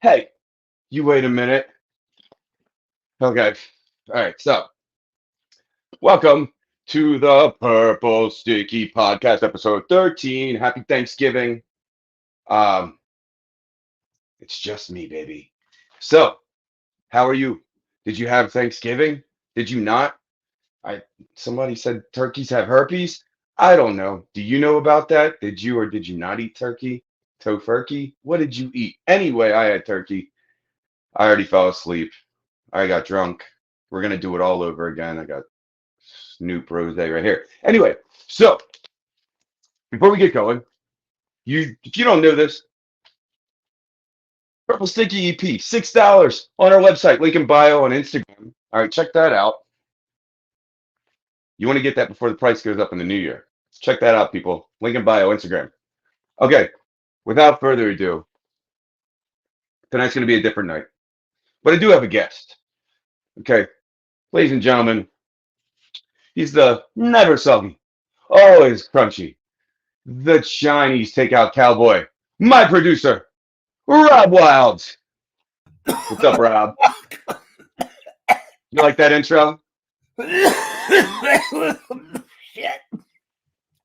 Hey, you wait a minute. Okay. All right. So, welcome to the Purple Sticky Podcast, episode 13. Happy Thanksgiving. Um, it's just me, baby. So, how are you? Did you have Thanksgiving? Did you not? I Somebody said turkeys have herpes. I don't know. Do you know about that? Did you or did you not eat turkey? Tofurkey? What did you eat? Anyway, I had turkey. I already fell asleep. I got drunk. We're gonna do it all over again. I got Snoop Rose right here. Anyway, so before we get going, if you don't know this, Purple Sticky EP, $6 on our website, link in bio on Instagram. All right, check that out. You want to get that before the price goes up in the new year. Check that out, people. Link in bio, Instagram. Okay, without further ado, tonight's gonna be a different night. But I do have a guest. Okay, ladies and gentlemen, he's the never soggy, always crunchy, the Chinese takeout cowboy, my producer, Rob Wilds. What's up, Rob? You like that intro? Shit.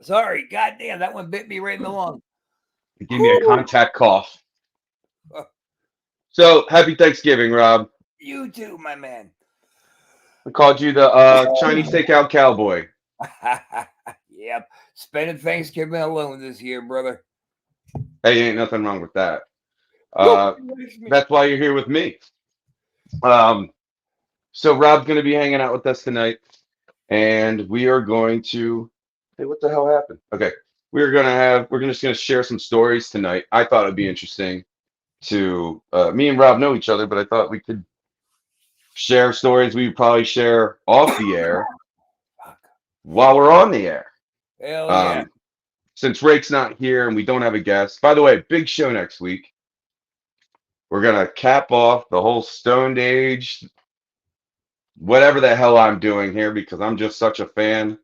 Sorry, goddamn, that one bit me right in the lung. It gave me a contact cough. So, happy Thanksgiving, Rob. You too, my man. I called you the Chinese takeout cowboy. Yep. Spending Thanksgiving alone this year, brother. Hey, ain't nothing wrong with that. Makes me- That's why you're here with me. So Rob's going to be hanging out with us tonight, and we are going to. Hey, what the hell happened? Okay, we're just going to share some stories tonight. I thought it'd be interesting to me and Rob know each other, but I thought we could share stories we would probably share off the air while we're on the air. Hell yeah. Since Rake's not here and we don't have a guest. By the way, big show next week. We're gonna cap off the whole Stoned Age, whatever the hell I'm doing here because I'm just such a fan.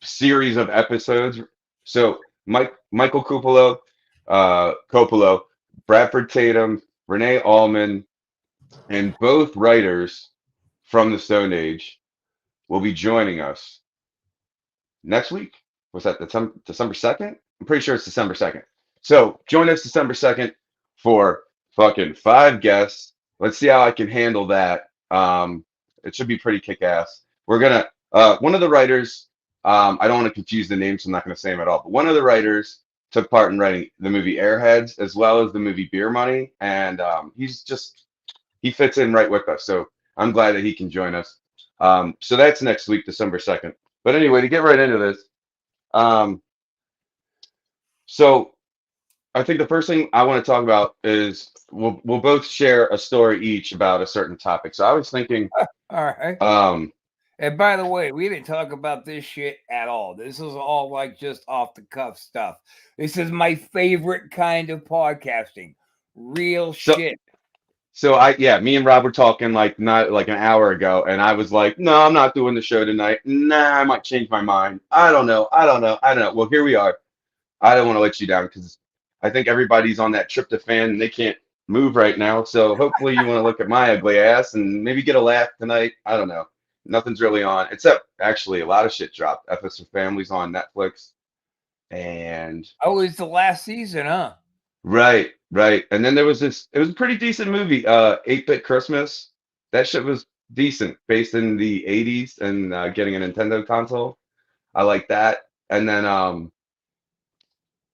Series of episodes. So Michael Coppola, Bradford Tatum, Renee Allman, and both writers from the Stone Age will be joining us next week. Was that December 2nd? I'm pretty sure it's December 2nd. So join us December 2nd for fucking 5 guests. Let's see how I can handle that. It should be pretty kick-ass. We're gonna one of the writers, I don't want to confuse the names, so I'm not gonna say them at all, but one of the writers took part in writing the movie Airheads as well as the movie Beer Money, and he fits in right with us. So I'm glad that he can join us. So that's next week, December 2nd. But anyway, to get right into this, so I think the first thing I want to talk about is we'll both share a story each about a certain topic. So I was thinking, All right. And by the way, we didn't talk about this shit at all. This is all like just off the cuff stuff. This is my favorite kind of podcasting. Real shit. So me and Rob were talking like not like an hour ago, and I was like, no, I'm not doing the show tonight. Nah, I might change my mind. I don't know. Well, here we are. I don't want to let you down because I think everybody's on that tryptophan and they can't move right now. So hopefully you want to look at my ugly ass and maybe get a laugh tonight. I don't know. Nothing's really on, except actually a lot of shit dropped. FS for Families on Netflix, and it's the last season, huh? Right. And then there was this. It was a pretty decent movie. 8-Bit Christmas. That shit was decent, based in the '80s and getting a Nintendo console. I like that. And then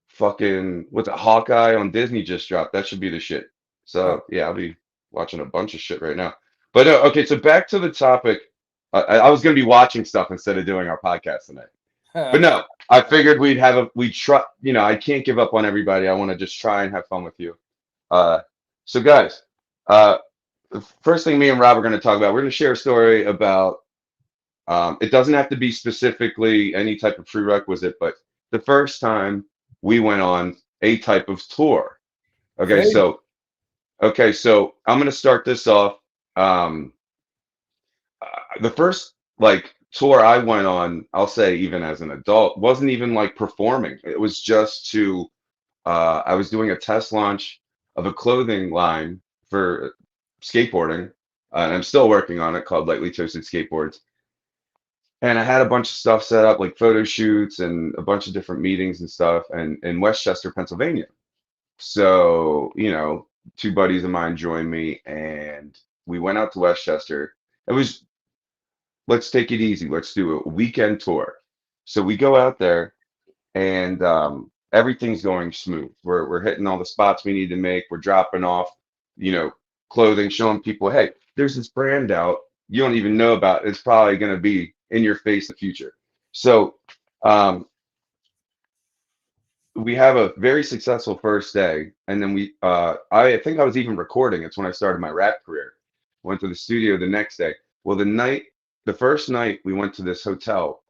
fucking what's it? Hawkeye on Disney just dropped. That should be the shit. So yeah, I'll be watching a bunch of shit right now. But okay, so back to the topic. I was gonna be watching stuff instead of doing our podcast tonight. But no, I figured we'd try. I can't give up on everybody. I want to just try and have fun with you. So guys, the first thing me and Rob are going to talk about, we're going to share a story about. It doesn't have to be specifically any type of prerequisite, but the first time we went on a type of tour. Okay, so I'm going to start this off. The first like tour I went on, I'll say even as an adult, wasn't even like performing. It was just to I was doing a test launch of a clothing line for skateboarding, and I'm still working on it called Lightly Toasted Skateboards. And I had a bunch of stuff set up, like photo shoots and a bunch of different meetings and stuff, and in Westchester, Pennsylvania. So, two buddies of mine joined me, and we went out to Westchester. It was, let's take it easy. Let's do a weekend tour. So we go out there, and everything's going smooth. We're hitting all the spots we need to make. We're dropping off, you know, clothing, showing people, hey, there's this brand out you don't even know about. It's probably going to be in your face in the future. So um, we have a very successful first day, and then I think I was even recording. It's when I started my rap career. Went to the studio the next day. Well, the first night we went to this hotel,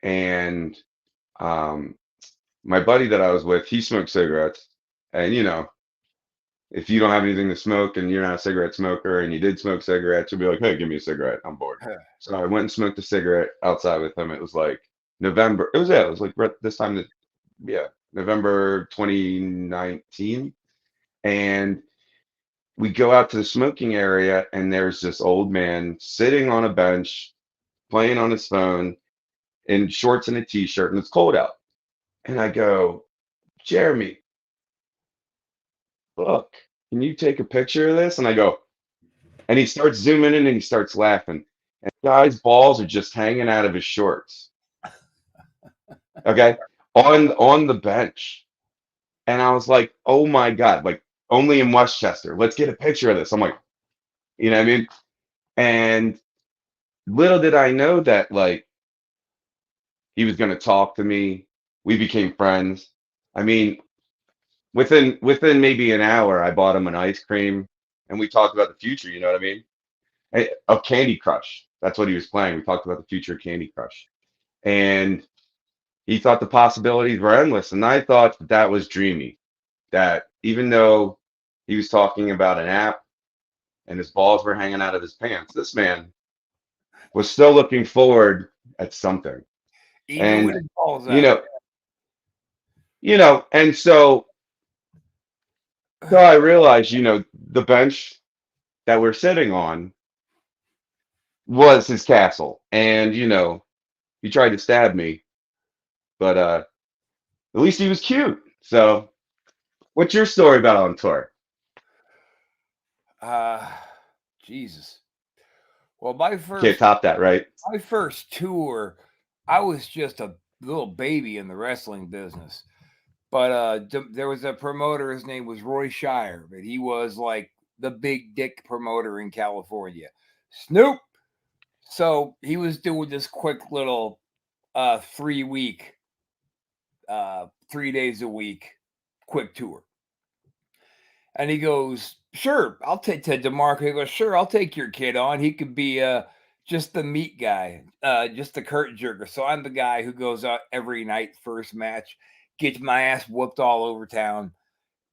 and um, my buddy that I was with, he smoked cigarettes. And if you don't have anything to smoke and you're not a cigarette smoker and you did smoke cigarettes, you'll be like, hey, give me a cigarette. I'm bored. So I went and smoked a cigarette outside with him. It was like November. It was like right this time that, yeah, November 2019. And we go out to the smoking area, and there's this old man sitting on a bench playing on his phone in shorts and a t-shirt, and it's cold out. And I go, Jeremy, look, can you take a picture of this? And I go, and he starts zooming in and he starts laughing. And the guy's balls are just hanging out of his shorts. Okay. On the bench. And I was like, oh my God, like only in Westchester. Let's get a picture of this. I'm like, you know what I mean? And little did I know that like he was gonna talk to me. We became friends. I mean, within maybe an hour, I bought him an ice cream and we talked about the future, you know what I mean? Of Candy Crush. That's what he was playing. We talked about the future of Candy Crush. And he thought the possibilities were endless. And I thought that was dreamy. That even though he was talking about an app and his balls were hanging out of his pants, this man was still looking forward at something. Even with And his balls you out. know, and so I realized, the bench that we're sitting on was his castle. And he tried to stab me, but at least he was cute. So, what's your story about on tour? Uh, Jesus. Well, Can't top that, right? my first tour, I was just a little baby in the wrestling business. But there was a promoter. His name was Roy Shire, but he was like the big dick promoter in California. Snoop. So he was doing this quick little 3 week, 3 days a week, quick tour. And he goes, "Sure, I'll take Ted DeMarco." He goes, "Sure, I'll take your kid on. He could be just the meat guy, just the curtain jerker." So I'm the guy who goes out every night, first match, gets my ass whooped all over town,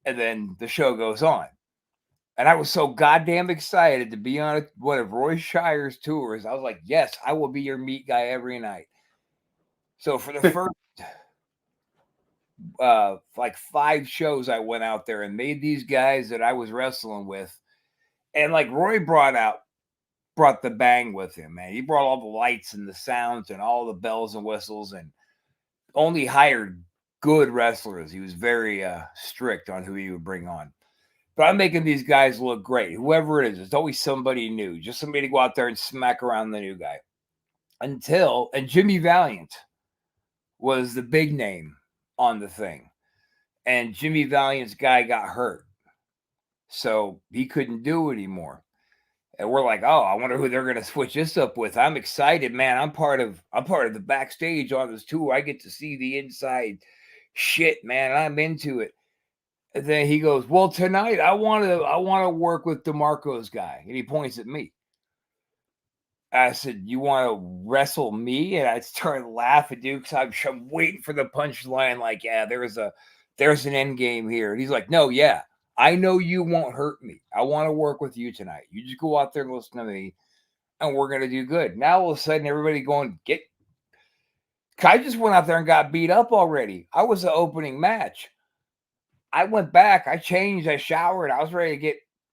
and then the show goes on. And I was so goddamn excited to be on one of Roy Shire's tours. I was like, "Yes, I will be your meat guy every night." So for the first like 5 shows, I went out there and made these guys that I was wrestling with. And like Roy brought the bang with him, man. He brought all the lights and the sounds and all the bells and whistles, and only hired good wrestlers. He was very strict on who he would bring on. But I'm making these guys look great. Whoever it is, it's always somebody new, just somebody to go out there and smack around the new guy. And Jimmy Valiant was the big name on the thing. And Jimmy Valiant's guy got hurt. So he couldn't do it anymore. And we're like, oh, I wonder who they're gonna switch this up with. I'm excited, man. I'm part of the backstage on this tour. I get to see the inside shit, man. I'm into it. And then he goes, well, tonight I wanna work with DeMarco's guy. And he points at me. I said, you want to wrestle me? And I started laughing, dude, because I'm waiting for the punchline. Like, yeah, there's an end game here. And he's like, no, yeah, I know you won't hurt me. I want to work with you tonight. You just go out there and listen to me. and we're going to do good. Now all of a sudden, everybody going, I just went out there and got beat up already. I was the opening match. I went back, I changed, I showered, I was ready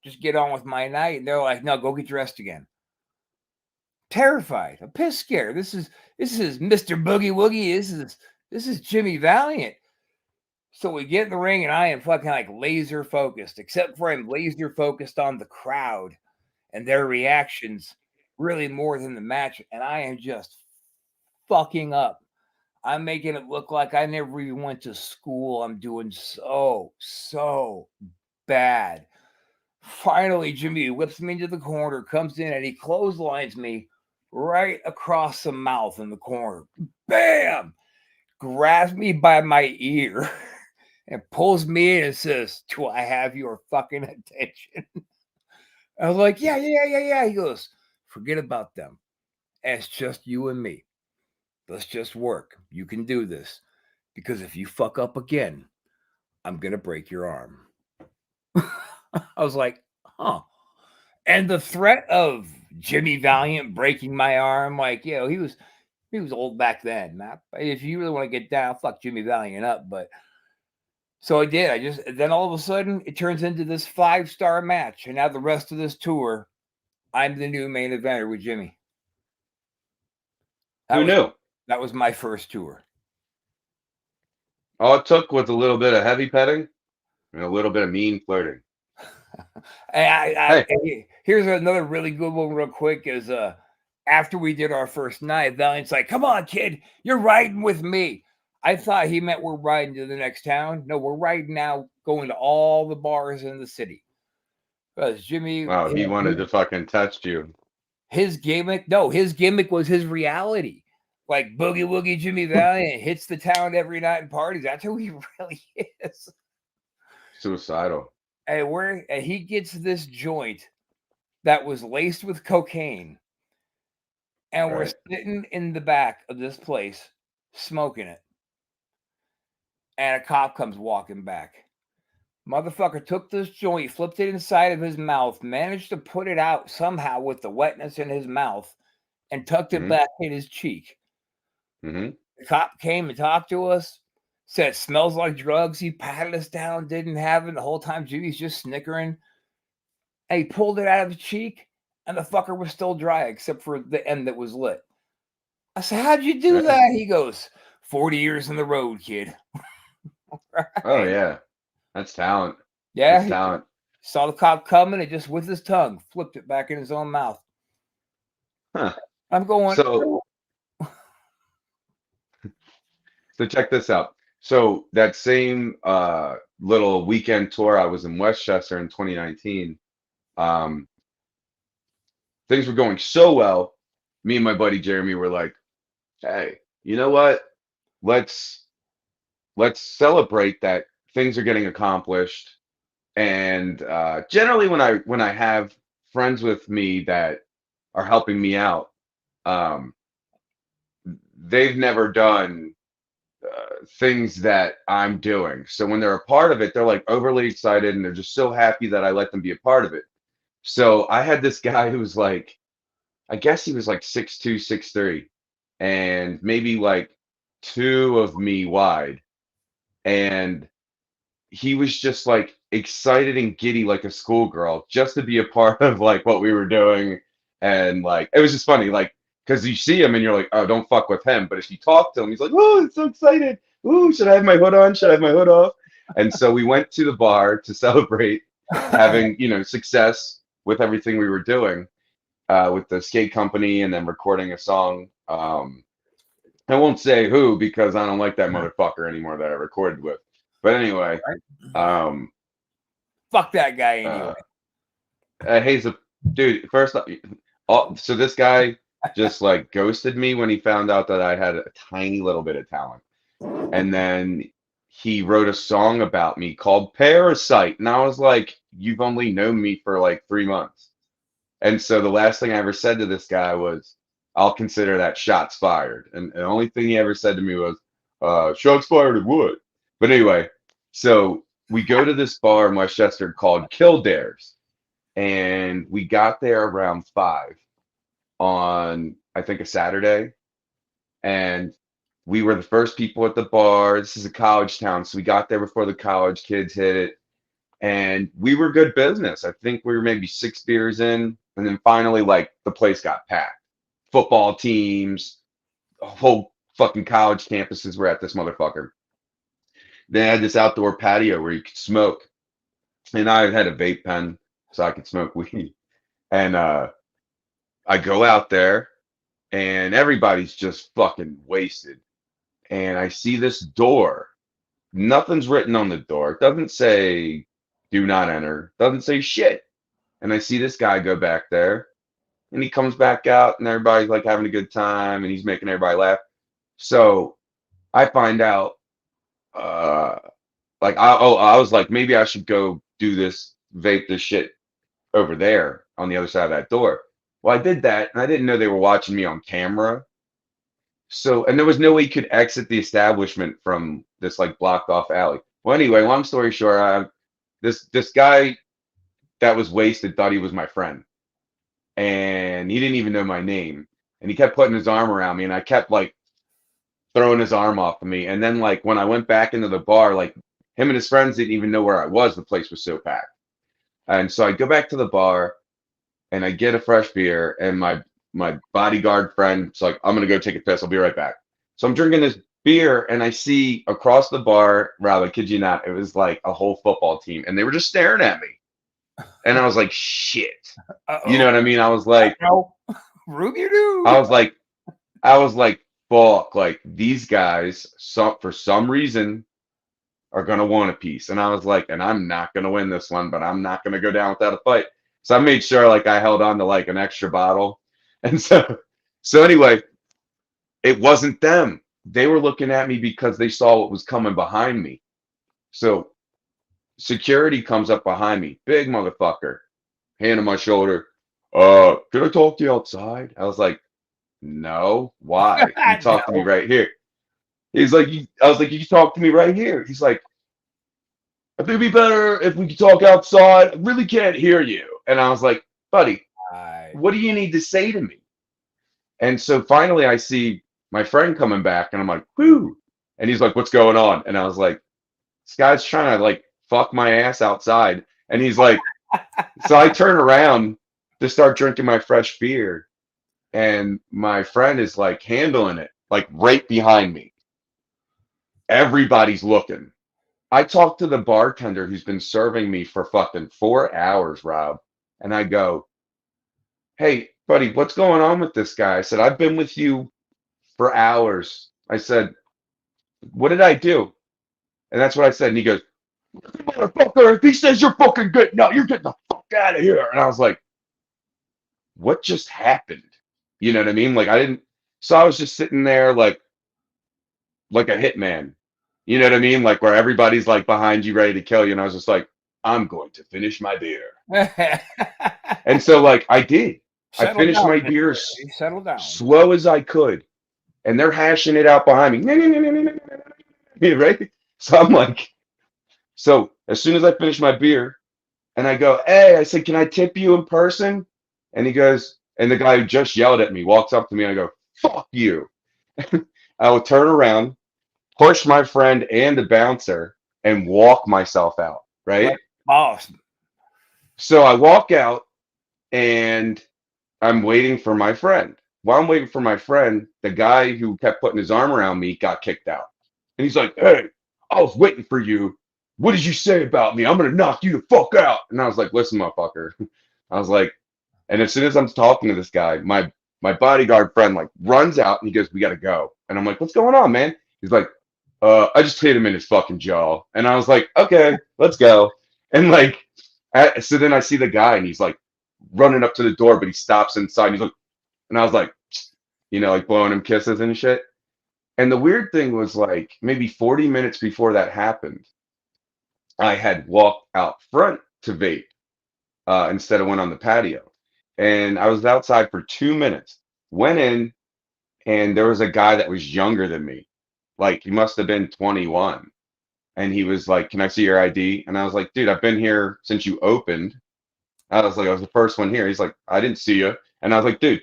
to get on with my night. And they're like, no, go get dressed again. Terrified. I'm pissed scared. This is Mr. Boogie Woogie. This is Jimmy Valiant. So we get in the ring and I am fucking like laser focused, except for I'm laser focused on the crowd and their reactions really more than the match. And I am just fucking up. I'm making it look like I never even went to school. I'm doing so bad. Finally, Jimmy whips me into the corner, comes in, and he clotheslines me right across the mouth in the corner. Bam! Grabs me by my ear and pulls me in and says, "Do I have your fucking attention?" I was like, yeah. He goes, "Forget about them. It's just you and me. Let's just work. You can do this. Because if you fuck up again, I'm going to break your arm." I was like, huh. And the threat of Jimmy Valiant breaking my arm, like, he was old back then. If you really want to get down, fuck Jimmy Valiant up. But so I did. Then all of a sudden it turns into this 5-star match. And now the rest of this tour, I'm the new main eventer with Jimmy. Who knew? That was my first tour. All it took was a little bit of heavy petting and a little bit of mean flirting. Here's another really good one real quick is after we did our first night, Valiant's like, "Come on, kid, you're riding with me." I thought he meant we're riding to the next town. No, we're riding now, going to all the bars in the city. Because Jimmy... Wow, he wanted to fucking test you. His gimmick was his reality. Like Boogie Woogie Jimmy Valiant hits the town every night and parties. That's who he really is. Suicidal. And he gets this joint that was laced with cocaine. And we're sitting in the back of this place smoking it. And a cop comes walking back. Motherfucker took this joint, flipped it inside of his mouth, managed to put it out somehow with the wetness in his mouth, and tucked it back in his cheek. The cop came and talked to us, said it smells like drugs. He patted us down, didn't have it. The whole time Jimmy's just snickering. And he pulled it out of his cheek, and the fucker was still dry, except for the end that was lit. I said, "How'd you do that?" He goes, 40 years on the road, kid. Right. Oh, yeah. That's talent. Yeah. That's talent. Saw the cop coming and just with his tongue flipped it back in his own mouth. Huh. I'm going. So check this out. So that same little weekend tour, I was in Westchester in 2019. Things were going so well. Me and my buddy Jeremy were like, "Hey, you know what? Let's celebrate that things are getting accomplished." And generally, when I have friends with me that are helping me out, they've never done things that I'm doing. So when they're a part of it, they're like overly excited and they're just so happy that I let them be a part of it. So I had this guy who was like, I guess he was like 6'2", 6'3", and maybe like 2 of me wide. And he was just like excited and giddy like a schoolgirl just to be a part of like what we were doing. And like it was just funny, like, because you see him and you're like, oh, don't fuck with him. But if you talk to him, he's like, oh, it's so excited. Ooh, should I have my hood on? Should I have my hood off? And so we went to the bar to celebrate having, success with everything we were doing with the skate company and then recording a song. I won't say who because I don't like that motherfucker anymore that I recorded with. But anyway, fuck that guy anyway. He's a dude. First, so this guy just like ghosted me when he found out that I had a tiny little bit of talent, and then he wrote a song about me called Parasite, and I was like, "You've only known me for like 3 months," and so the last thing I ever said to this guy was, "I'll consider that shots fired," and the only thing he ever said to me was, "Shots fired at what?" But anyway, so we go to this bar in Westchester called Kildare's, and we got there around 5. on, I think, a Saturday. And we were the first people at the bar. This is a college town, so we got there before the college kids hit it. And we were good business. I think we were maybe 6 beers in, and then finally, like, the place got packed. Football teams, whole fucking college campuses were at this motherfucker. They had this outdoor patio where you could smoke, and I had a vape pen so I could smoke weed. And I go out there, and everybody's just fucking wasted. And I see this door. Nothing's written on the door. It doesn't say do not enter. Doesn't say shit. And I see this guy go back there, and he comes back out, and everybody's like having a good time, and he's making everybody laugh. So I find out, uh, like, I was like, maybe I should go do this, vape this shit over there on the other side of that door. Well, I did that, and I didn't know they were watching me on camera. So, and there was no way you could exit the establishment from this like blocked off alley. Well, anyway, long story short, this guy that was wasted thought he was my friend, and he didn't even know my name, and he kept putting his arm around me, and I kept like throwing his arm off of me, and then like when I went back into the bar, like him and his friends didn't even know where I was. The place was so packed, and so I go back to the bar, and I get a fresh beer, and my bodyguard friend's like, I'm gonna go take a piss. I'll be right back. So I'm drinking this beer, and I see across the bar, Rob, I kid you not, it was like a whole football team, and they were just staring at me. And I was like, shit. You know what I mean? I was like, Ruby-doo. I was like, fuck, like these guys, for some reason, are gonna want a piece. And I was like, and I'm not gonna win this one, but I'm not gonna go down without a fight. So I made sure like I held on to like an extra bottle. And so anyway, it wasn't them. They were looking at me because they saw what was coming behind me. So security comes up behind me, big motherfucker, hand on my shoulder. Can I talk to you outside? I was like, no, why? You talk to me right here. He's like, I was like, you can talk to me right here. He's like, I think it'd be better if we could talk outside. I really can't hear you. And I was like, buddy, what do you need to say to me? And so finally I see my friend coming back, and I'm like, whoo. And he's like, what's going on? And I was like, this guy's trying to like fuck my ass outside. And he's like, so I turn around to start drinking my fresh beer, and my friend is like handling it, like right behind me. Everybody's looking. I talked to the bartender who's been serving me for fucking 4 hours, Rob. And I go, hey, buddy, what's going on with this guy? I said, I've been with you for hours. I said, what did I do? And that's what I said. And he goes, motherfucker, if he says you're fucking good, no, you're getting the fuck out of here. And I was like, what just happened? You know what I mean? Like I didn't, so I was just sitting there like a hitman. You know what I mean? Like where everybody's like behind you ready to kill you. And I was just like, I'm going to finish my beer. And so like I did. I finished my beer slow as I could. And they're hashing it out behind me. Right? So I'm like, so as soon as I finish my beer and I go, hey, I said, can I tip you in person? And he goes, and the guy who just yelled at me walks up to me and I go, fuck you. I will turn around, push my friend and the bouncer, and walk myself out. Right? Awesome. So I walk out and I'm waiting for my friend. While I'm waiting for my friend, the guy who kept putting his arm around me got kicked out. And he's like, hey, I was waiting for you. What did you say about me? I'm going to knock you the fuck out. And I was like, listen, motherfucker. I was like, and as soon as I'm talking to this guy, my bodyguard friend like runs out and he goes, we got to go. And I'm like, what's going on, man? He's like, I just hit him in his fucking jaw. And I was like, okay, let's go. And like, so then I see the guy and he's like running up to the door, but he stops inside. And he's like, and I was like, you know, like blowing him kisses and shit. And the weird thing was like maybe 40 minutes before that happened, I had walked out front to vape instead of went on the patio. And I was outside for 2 minutes, went in, and there was a guy that was younger than me. Like he must have been 21. And he was like, can I see your ID? And I was like, dude, I've been here since you opened. I was like, I was the first one here. He's like, I didn't see you. And I was like, dude,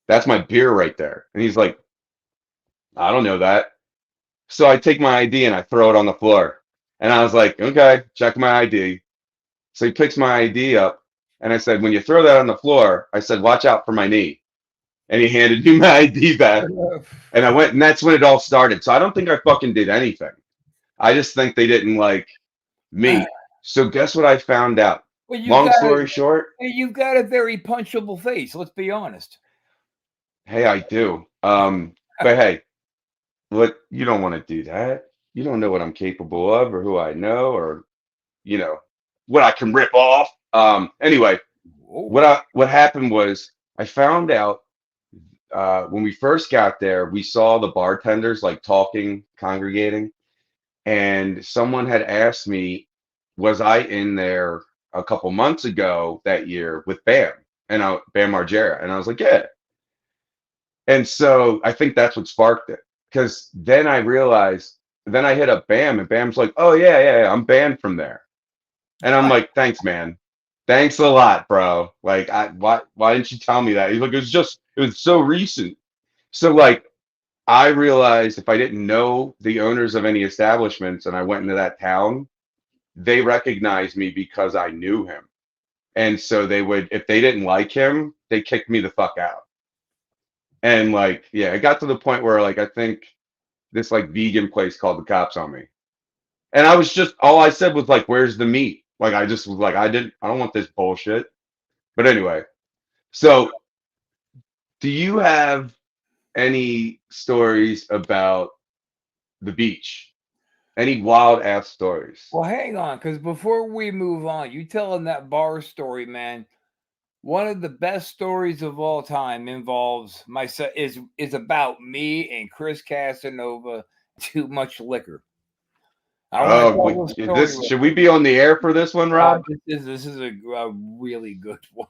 That's my beer right there. And he's like, I don't know that. So I take my ID and I throw it on the floor. And I was like, okay, check my ID. So he picks my ID up. And I said, when you throw that on the floor, I said, watch out for my knee. And he handed me my ID back. And I went, and that's when it all started. So I don't think I fucking did anything. I just think they didn't like me. So guess what I found out? Well, Long story short, you've got a very punchable face. Let's be honest. hey, I do. But hey, what you don't want to do that. You don't know what I'm capable of or who I know or you know what I can rip off. Anyway, Whoa. what happened was I found out when we first got there, we saw the bartenders like talking, congregating, and someone had asked me, was I in there a couple months ago that year with Bam Bam Margera? And I was like, yeah. And so I think that's what sparked it. Because then I realized, then I hit up Bam, and Bam's like, oh, yeah, yeah, yeah, I'm banned from there. And I'm like, thanks, man. Thanks a lot, bro. Like, why didn't you tell me that? He's like, it was so recent. So, like, I realized if I didn't know the owners of any establishments and I went into that town, they recognized me because I knew him. And so they would, if they didn't like him, they kicked me the fuck out. And like, yeah, it got to the point where like I think this like vegan place called the cops on me. And I was just all I said was like, where's the meat? Like I just was like, I don't want this bullshit. But anyway, so do you have any stories about the beach? Any wild ass stories? Well, hang on, because before we move on, you telling that bar story, man. One of the best stories of all time involves myself is about me and Chris Casanova. Too much liquor. I don't want to Oh, tell the is story. this should we be on the air for this one, Rob? This is a really good one.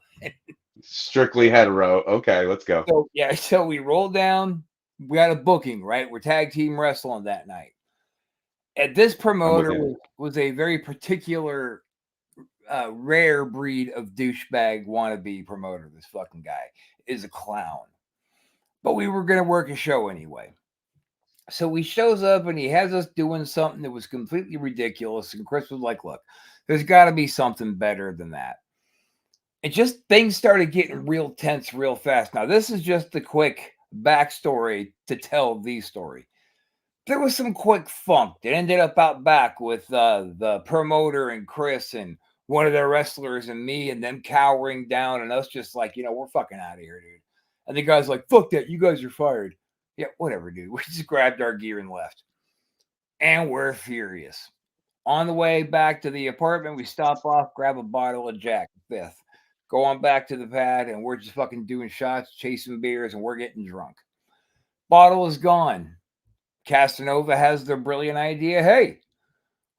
Strictly hetero. Okay, let's go. So yeah, so we rolled down. We had a booking, right? We're tag team wrestling that night. And this I'm with promoter you. was a very particular, rare breed of douchebag wannabe promoter. This fucking guy is a clown. But we were gonna work a show anyway. So he shows up and he has us doing something that was completely ridiculous. And Chris was like, look, there's got to be something better than that. And just things started getting real tense real fast. Now, this is just the quick backstory to tell the story. There was some quick funk that ended up out back with the promoter and Chris and one of their wrestlers and me and them cowering down and us just like, we're fucking out of here, dude. And the guy's like, fuck that, you guys are fired. Yeah, whatever, dude. We just grabbed our gear and left. And we're furious. On the way back to the apartment, we stop off, grab a bottle of Jack Fifth, go on back to the pad, and we're just fucking doing shots, chasing beers, and we're getting drunk. Bottle is gone. Casanova has the brilliant idea, hey,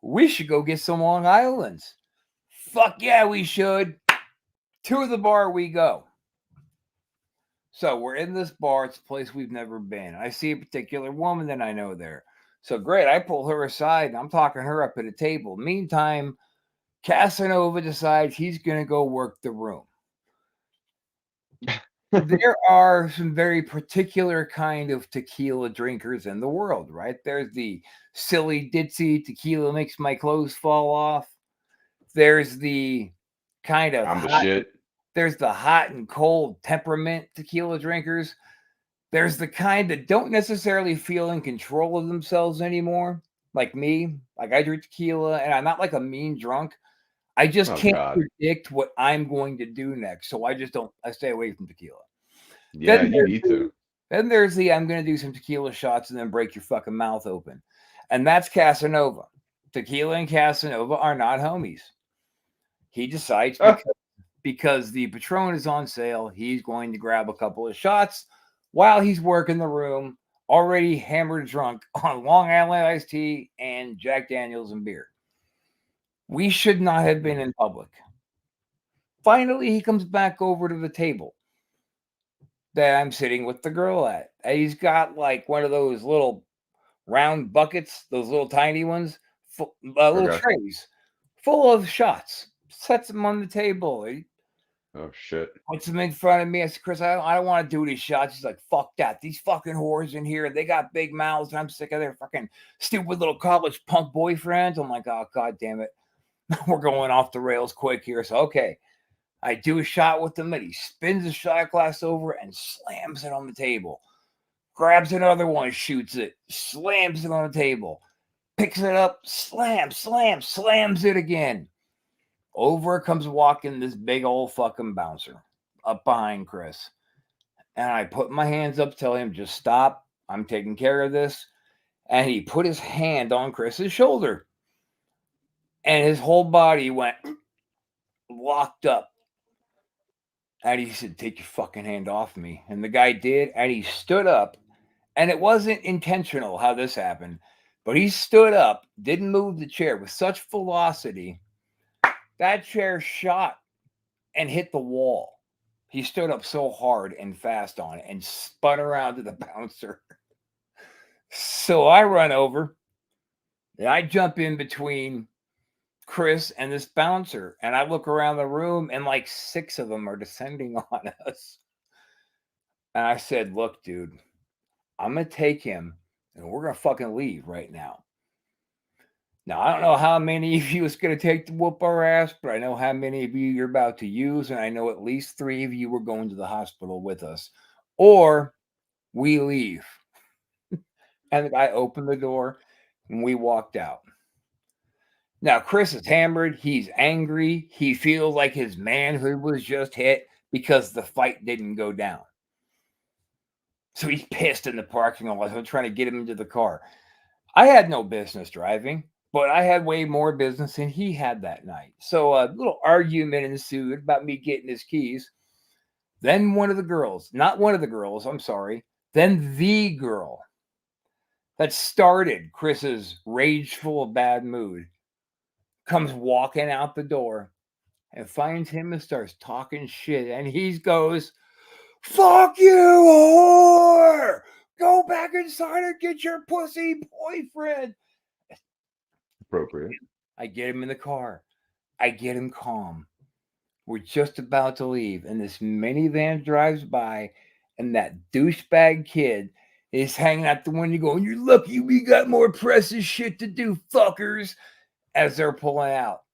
we should go get some Long Island's. Fuck yeah, we should. To the bar we go. So we're in this bar. It's a place we've never been. I see a particular woman that I know there. So great. I pull her aside and I'm talking her up at a table. Meantime, Casanova decides he's going to go work the room. There are some very particular kind of tequila drinkers in the world, right? There's the silly ditzy tequila makes my clothes fall off. There's the kind of I'm the hot, shit. there's the hot and cold temperament tequila drinkers. There's the kind that don't necessarily feel in control of themselves anymore, like me. Like I drink tequila and I'm not like a mean drunk. I just Oh can't God. predict what I'm going to do next. So I stay away from tequila. Yeah, Then you there's need the, to. then there's the I'm going to do some tequila shots and then break your fucking mouth open. And that's Casanova. Tequila and Casanova are not homies. He decides Ah, because the Patron is on sale, he's going to grab a couple of shots while he's working the room, already hammered drunk on Long Island iced tea and Jack Daniels and beer. We should not have been in public. Finally, he comes back over to the table that I'm sitting with the girl at. And he's got like one of those little round buckets, those little tiny ones, little okay. trays full of shots. Sets them on the table. Oh shit. Puts him in front of me. I said, Chris, I don't want to do these shots. He's like, fuck that. These fucking whores in here, they got big mouths, and I'm sick of their fucking stupid little college punk boyfriends. I'm like, oh, God damn it. We're going off the rails quick here. So, okay. I do a shot with him, and he spins the shot glass over and slams it on the table. Grabs another one, shoots it, slams it on the table. Picks it up, slams it again. Over comes walking this big old fucking bouncer up behind Chris. And I put my hands up, tell him, just stop. I'm taking care of this. And he put his hand on Chris's shoulder. And his whole body went locked up. And he said, take your fucking hand off me. And the guy did. And he stood up. And it wasn't intentional how this happened. But he stood up, didn't move the chair with such velocity. That chair shot and hit the wall. He stood up so hard and fast on it and spun around to the bouncer. So I run over and I jump in between Chris and this bouncer. And I look around the room and like 6 of them are descending on us. And I said, look, dude, I'm going to take him and we're going to fucking leave right now. Now, I don't know how many of you is going to take to whoop our ass, but I know how many of you you're about to use. And I know at least 3 of you were going to the hospital with us. Or we leave. And the guy opened the door and we walked out. Now, Chris is hammered. He's angry. He feels like his manhood was just hit because the fight didn't go down. So he's pissed in the parking lot. I'm trying to get him into the car. I had no business driving, but I had way more business than he had that night. So a little argument ensued about me getting his keys. Then one of the girls, not one of the girls, I'm sorry, then the girl that started Chris's rageful bad mood comes walking out the door and finds him and starts talking shit. And he goes, fuck you, whore! Go back inside and get your pussy boyfriend. Appropriate. I get him in the car. I get him calm. We're just about to leave, and this minivan drives by, and that douchebag kid is hanging out the window going, you're lucky we got more precious shit to do, fuckers, as they're pulling out.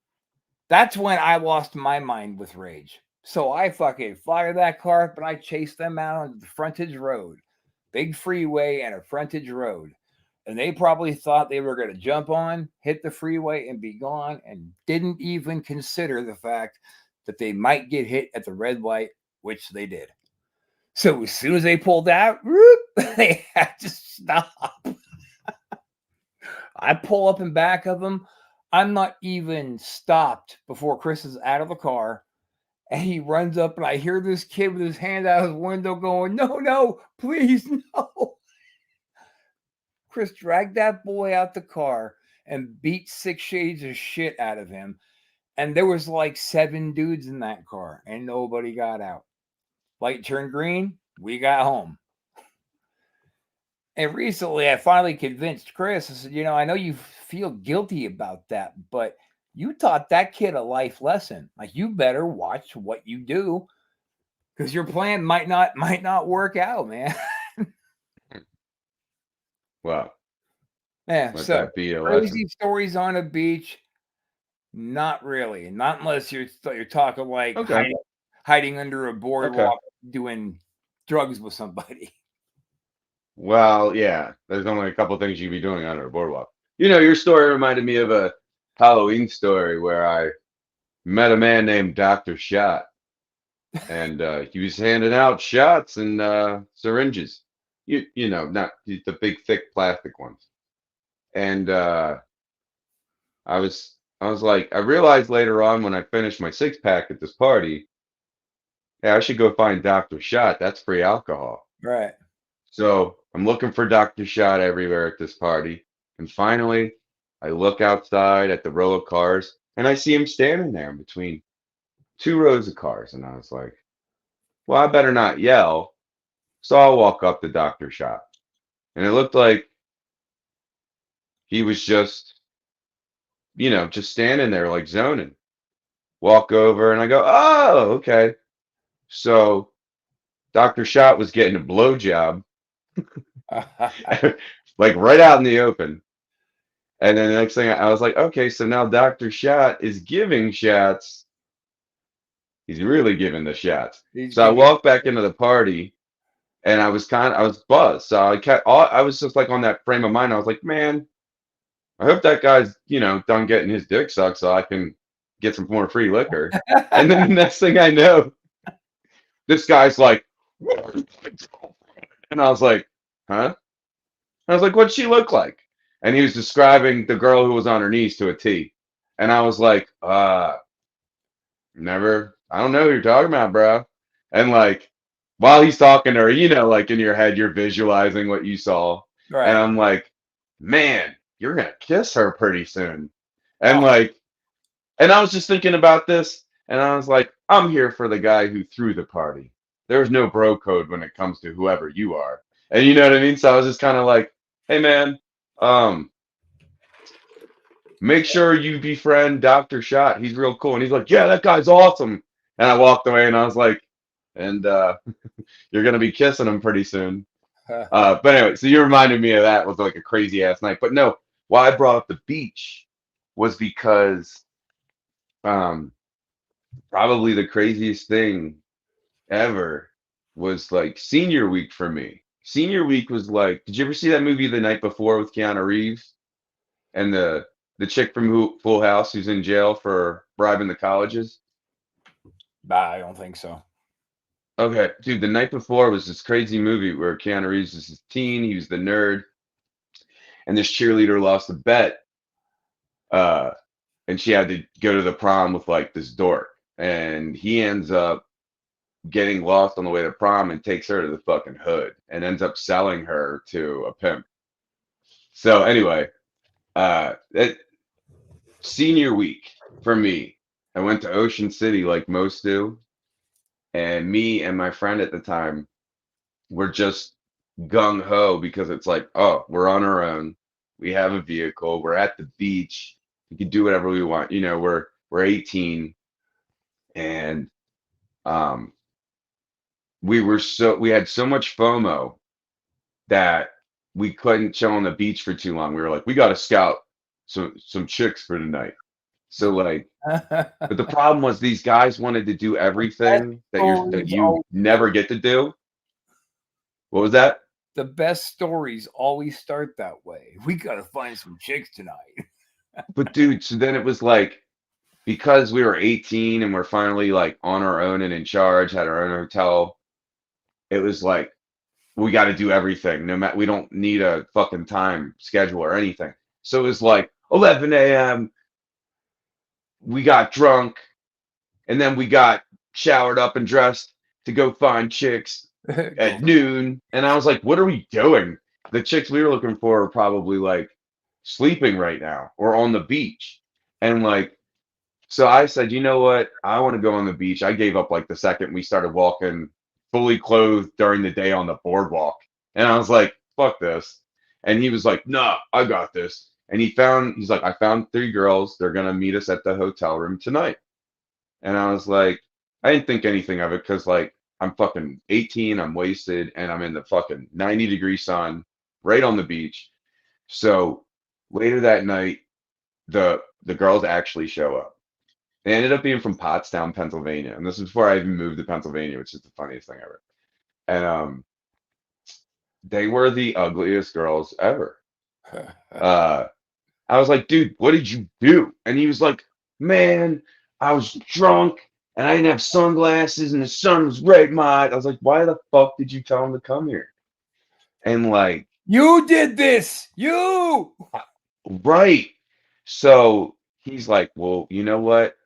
That's when I lost my mind with rage. So I fucking fired that car up, and I chased them out on the frontage road. Big freeway and a frontage road. And they probably thought they were going to jump on, hit the freeway, and be gone, and didn't even consider the fact that they might get hit at the red light, which they did. So as soon as they pulled out, they had to stop. I pull up in back of them. I'm not even stopped before Chris is out of the car. And he runs up, and I hear this kid with his hand out his window going, no, please, no. Chris dragged that boy out the car and beat 6 shades of shit out of him. And there was like 7 dudes in that car, and nobody got out. Light turned green, we got home. And recently, I finally convinced Chris. I said, I know you feel guilty about that, but you taught that kid a life lesson. Like, you better watch what you do, because your plan might not work out, man. Wow. Yeah. Let So that be a crazy lesson. stories on a beach. Not really. Not unless you're talking like Okay. hiding under a Okay. boardwalk doing drugs with somebody. Well, yeah. There's only a couple things you'd be doing under a boardwalk. Your story reminded me of a Halloween story where I met a man named Dr. Shot, and he was handing out shots and syringes. Not the big thick plastic ones. And I was like, I realized later on when I finished my 6-pack at this party, hey, I should go find Dr. Shot. That's free alcohol. Right. So I'm looking for Dr. Shot everywhere at this party. And finally, I look outside at the row of cars and I see him standing there in between 2 rows of cars. And I was like, well, I better not yell. So I'll walk up to Dr. Shot. And it looked like he was just standing there like zoning. Walk over and I go, oh, okay. So Dr. Shot was getting a blowjob, like right out in the open. And then the next thing I was like, okay, so now Dr. Shot is giving shots. He's really giving the shots. He's So I giving. walked back into the party and I was buzzed. So I was just like on that frame of mind. I was like, man, I hope that guy's, done getting his dick sucked so I can get some more free liquor. And then the next thing I know, this guy's like, and I was like, huh? I was like, what'd she look like? And he was describing the girl who was on her knees to a T. And I was like, never, I don't know who you're talking about, bro. And like, while he's talking to her, like in your head, you're visualizing what you saw. And Right. I'm like, man, you're gonna kiss her pretty soon. And Oh, like, and I was just thinking about this, and I was like, I'm here for the guy who threw the party. There's no bro code when it comes to whoever you are. And you know what I mean? So I was just kind of like, hey man, um, make sure you befriend Dr. Shot. He's real cool. And he's like, yeah, that guy's awesome. And I walked away and I was like, and you're gonna be kissing him pretty soon. But anyway, so you reminded me of that. It was like a crazy ass night. But no, why I brought up the beach was because um probably the craziest thing ever was like senior week for me. Senior week was like, did you ever see that movie The Night Before with Keanu Reeves and the chick from Full House who's in jail for bribing the colleges? I don't think so. Okay, dude, The Night Before was this crazy movie where Keanu Reeves is his teen, he was the nerd, and this cheerleader lost a bet, uh, and she had to go to the prom with like this dork, and he ends up getting lost on the way to prom and takes her to the fucking hood and ends up selling her to a pimp. So anyway, it, senior week for me, I went to Ocean City like most do, and me and my friend at the time were just gung ho because it's like, oh, we're on our own. We have a vehicle. We're at the beach. We can do whatever we want. We're 18 and um we had so much FOMO that we couldn't chill on the beach for too long. We were like, we got to scout some chicks for tonight. So like, but the problem was these guys wanted to do Best everything that stories you always never get to do. What was that? the best stories always start that way. We gotta find some chicks tonight. But dude, so then it was like because we were 18 and we're finally like on our own and in charge, had our own hotel. It was like we got to do everything. No matter we don't need a fucking time schedule or anything. So it was like 11 a.m. We got drunk and then we got showered up and dressed to go find chicks Go. at noon. And I was like, what are we doing? The chicks we were looking for are probably like sleeping right now or on the beach. And like, so I said, you know what? I want to go on the beach. I gave up like the second we started walking fully clothed during the day on the boardwalk. And I was like, fuck this. And he was like, nah, I got this. And he's like, I found three girls. They're going to meet us at the hotel room tonight. And I was like, I didn't think anything of it because like I'm fucking 18, I'm wasted, and I'm in the fucking 90-degree sun right on the beach. So later that night, the girls actually show up. They ended up being from Pottstown, Pennsylvania, and this is before I even moved to Pennsylvania, which is the funniest thing ever. And they were the ugliest girls ever. Uh, I was like, dude, what did you do? And he was like, man, I was drunk and I didn't have sunglasses and the sun was right in my eyes. I was like, why the fuck did you tell him to come here? And like, You did this. You. right. So he's like, well, you know what?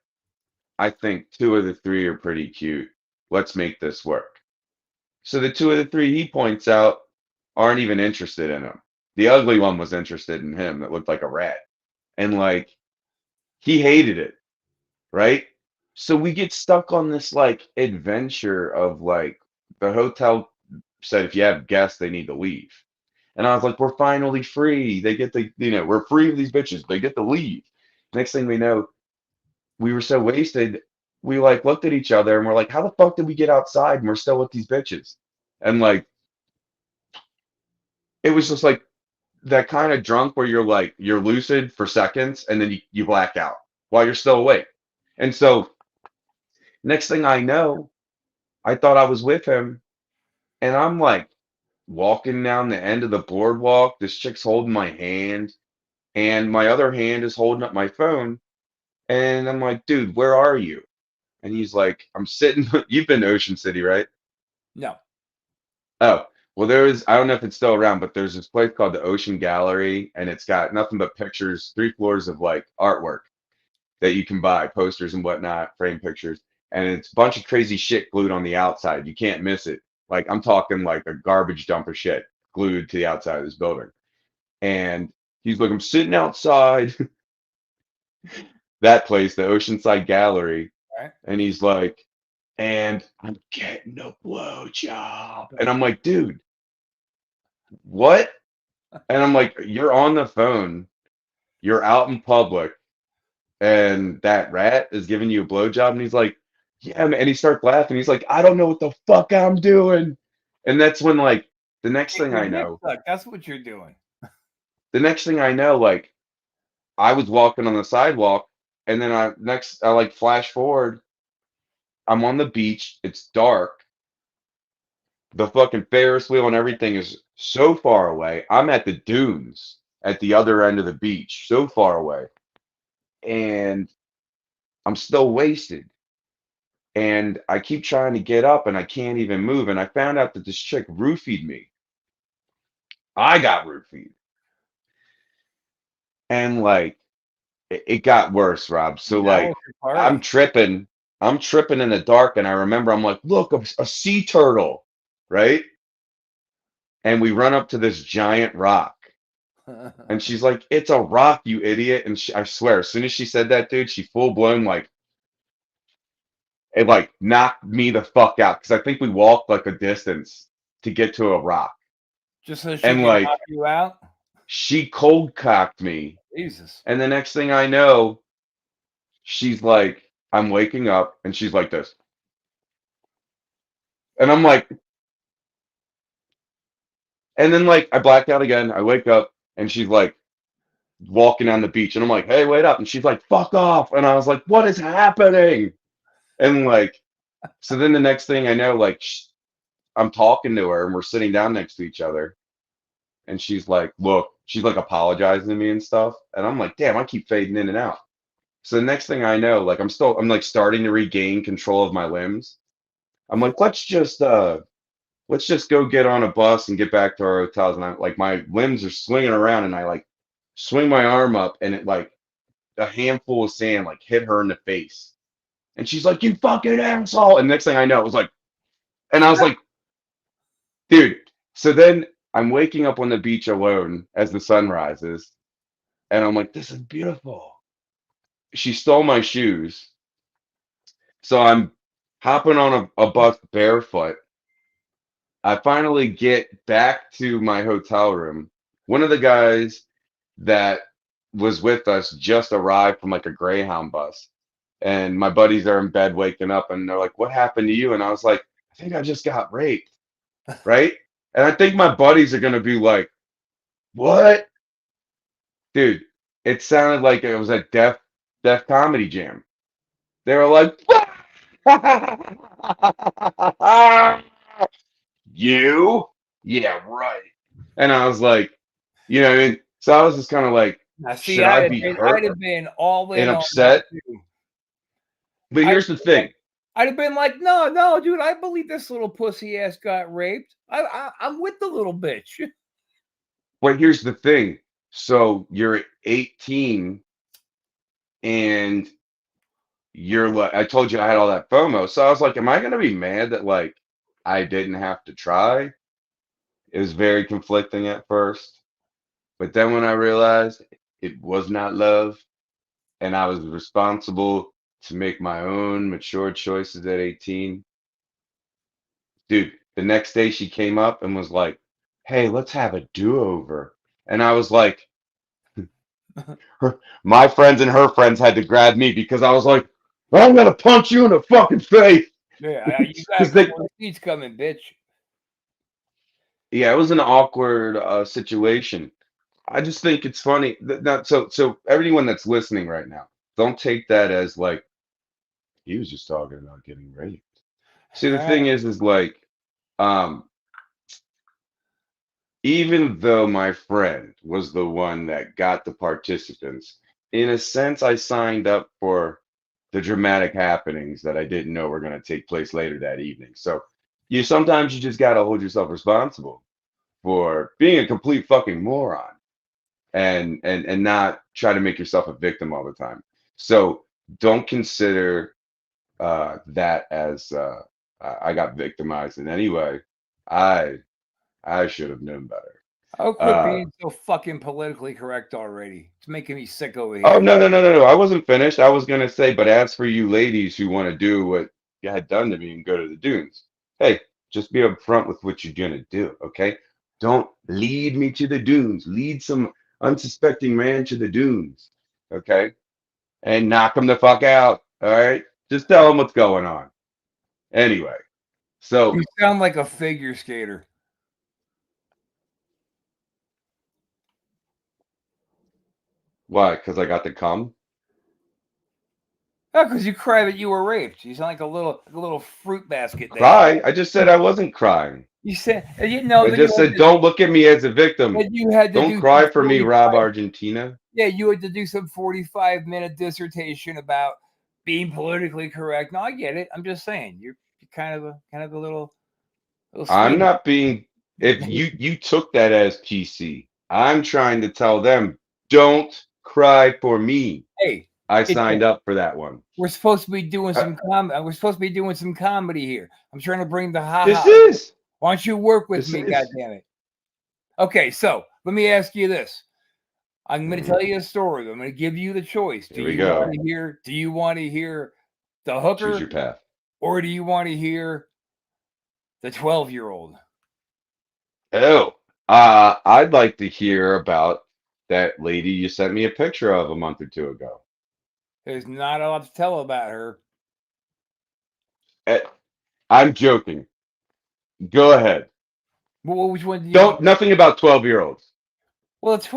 I think two of the three are pretty cute. Let's make this work. So the two of the three he points out aren't even interested in him. The ugly one was interested in him that looked like a rat. And like he hated it, right? So we get stuck on this like adventure of like the hotel said if you have guests, they need to leave. And I was like, we're finally free. They get the, we're free of these bitches. They get to leave. Next thing we know, we were so wasted, we like looked at each other and we're like, how the fuck did we get outside and we're still with these bitches? And like, it was just like that kind of drunk where you're like, you're lucid for seconds and then you black out while you're still awake. And so next thing I know, I thought I was with him and I'm like walking down the end of the boardwalk. This chick's holding my hand and my other hand is holding up my phone. And I'm like, dude, where are you? And he's like, I'm sitting. You've been to Ocean City, right? No. Oh, well, I don't know if it's still around, but there's this place called the Ocean Gallery, and it's got nothing but pictures, 3 floors of like artwork that you can buy, posters and whatnot, frame pictures. And it's a bunch of crazy shit glued on the outside. You can't miss it. Like, I'm talking like a garbage dump of shit glued to the outside of this building. And he's like, I'm sitting outside that place, the Oceanside Gallery. Right. And he's like, and I'm getting a blow job. And I'm like, dude, what? And I'm like, you're on the phone, you're out in public, and that rat is giving you a blowjob. And he's like, yeah, man. And he starts laughing. He's like, I don't know what the fuck I'm doing. And that's when, like, the next thing I know, that's what you're doing. the next thing I know, like, I was walking on the sidewalk, and then I like flash forward. I'm on the beach. It's dark. The fucking Ferris wheel and everything is so far away. I'm at the dunes at the other end of the beach, so far away. And I'm still wasted. And I keep trying to get up and I can't even move. And I found out that this chick roofied me. I got roofied. And like it got worse, Rob. So like I'm tripping. I'm tripping in the dark and I remember I'm like, look, a sea turtle, right? And we run up to this giant rock. And she's like, it's a rock, you idiot. And I swear, as soon as she said that, dude, she full blown like it like knocked me the fuck out because I think we walked like a distance to get to a rock. Just so she and can like knock you out? she cold cocked me. Jesus. And the next thing I know, she's like, I'm waking up and she's like this. And I'm like, and then like I black out again. I wake up and she's like walking on the beach and I'm like, hey, wait up. And she's like, fuck off. And I was like, what is happening? And like, so then the next thing I know, like I'm talking to her and we're sitting down next to each other. And she's like, look, she's like apologizing to me and stuff. And I'm like, damn, I keep fading in and out. So the next thing I know, like I'm like starting to regain control of my limbs. I'm like, let's just go get on a bus and get back to our hotels. And I like my limbs are swinging around and I like swing my arm up and it like a handful of sand like hit her in the face. And she's like, you fucking asshole. And next thing I know, it was like, and I was like, dude. So then I'm waking up on the beach alone as the sun rises. And I'm like, this is beautiful. She stole my shoes. So I'm hopping on a bus barefoot. I finally get back to my hotel room. One of the guys that was with us just arrived from like a Greyhound bus. And my buddies are in bed waking up and they're like, what happened to you? And I was like, I think I just got raped. Right? And I think my buddies are going to be like, what? Dude, it sounded like it was a deaf comedy jam. They were like, you? Yeah, right. And I was like, you know, what I mean? So I was just kind of like, now, see, should I be I'd hurt have been all in and on that upset? too. But here's the thing. I'd have been like, no, dude, I believe this little pussy ass got raped. I'm with the little bitch. But here's the thing. So you're 18 and you're like, I told you I had all that FOMO. So I was like, am I going to be mad that like I didn't have to try? It was very conflicting at first. But then when I realized it was not love and I was responsible to make my own mature choices at 18, dude, the next day she came up and was like, hey, let's have a do-over. And I was like, my friends and her friends had to grab me because I was like, I'm gonna punch you in the fucking face. Yeah, you got a Because they, couple of seats coming, bitch. yeah, it was an awkward situation. I just think it's funny. Not so everyone that's listening right now, don't take that as like he was just talking about getting raped. See, the thing is like, um, even though my friend was the one that got the participants, in a sense, I signed up for the dramatic happenings that I didn't know were going to take place later that evening. So you sometimes you just got to hold yourself responsible for being a complete fucking moron and not try to make yourself a victim all the time. So don't consider that as I got victimized in any way. I I should have known better. Oh, quit Uh, being so fucking politically correct already. It's making me sick over oh here. no! I wasn't finished. I was gonna say, but as for you ladies who want to do what you had done to me and go to the dunes, hey, just be upfront with what you're gonna do, okay? Don't lead me to the dunes. Lead some unsuspecting man to the dunes, okay? And knock him the fuck out. All right? Just tell him what's going on. Anyway, You so sound like a figure skater. why? Because I got to come? Oh, because you cry that you were raped. You sound like a little fruit basket that Cry? I just said I wasn't crying. you said. You know I that you just had said to, don't look at me as a victim. that you had to Don't do some cry for me, Rob 45. Argentina. Yeah, you had to do some 45-minute dissertation about being politically correct. No, I get it. I'm just saying you're kind of a little I'm sweet. not being if you took that as PC. I'm trying to tell them don't cry for me. Hey, I it, signed up for that one. we're supposed to be doing Uh, some We're supposed to be doing some comedy here. I'm trying to bring the this ha-ha. is Why don't you work with this me, is goddammit? Okay, so let me ask you this. I'm going to Mhm. tell you a story. I'm going to give you the choice. Here we go. Do you want to hear the Choose your hooker path. or do you want to hear the 12-year-old? Oh, I'd like to hear about that lady you sent me a picture of a month or two ago. There's not a lot to tell about her. Eh, I'm joking. Go ahead. Well, which one do you Don't nothing about 12-year-olds. Well, it's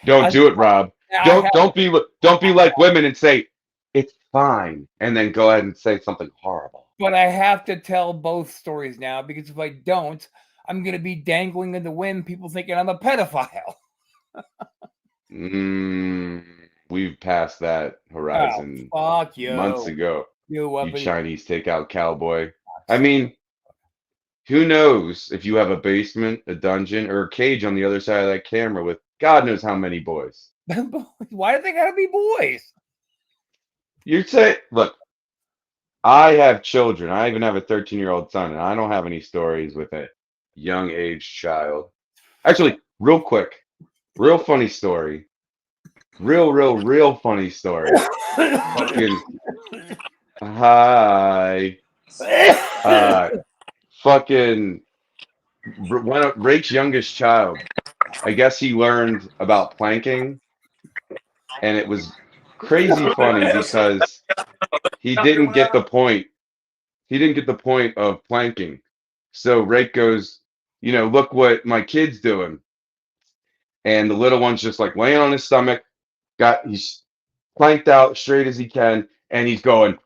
Don't I do it, Rob. I Don't have don't be don't be like women and say it's fine and then go ahead and say something horrible. but I have to tell both stories now because if I don't, I'm going to be dangling in the wind people thinking I'm a pedophile. Mm, we've passed that Oh, horizon fuck months you. ago. You You uppity Chinese takeout cowboy. I fucks. mean, who knows if you have a basement, a dungeon, or a cage on the other side of that camera with God knows how many boys. Why do they gotta be boys? You'd say, look, I have children. I even have a 13-year-old son, and I don't have any stories with a young age child. Actually, real quick, real funny story. Real funny story. Fucking hi. Uh, fucking one of Rake's youngest child. I guess he learned about planking, and it was crazy funny because he didn't get the point. He didn't get the point of planking. So Rake goes, look what my kid's doing. And the little one's just like laying on his stomach, he's planked out straight as he can, and he's going,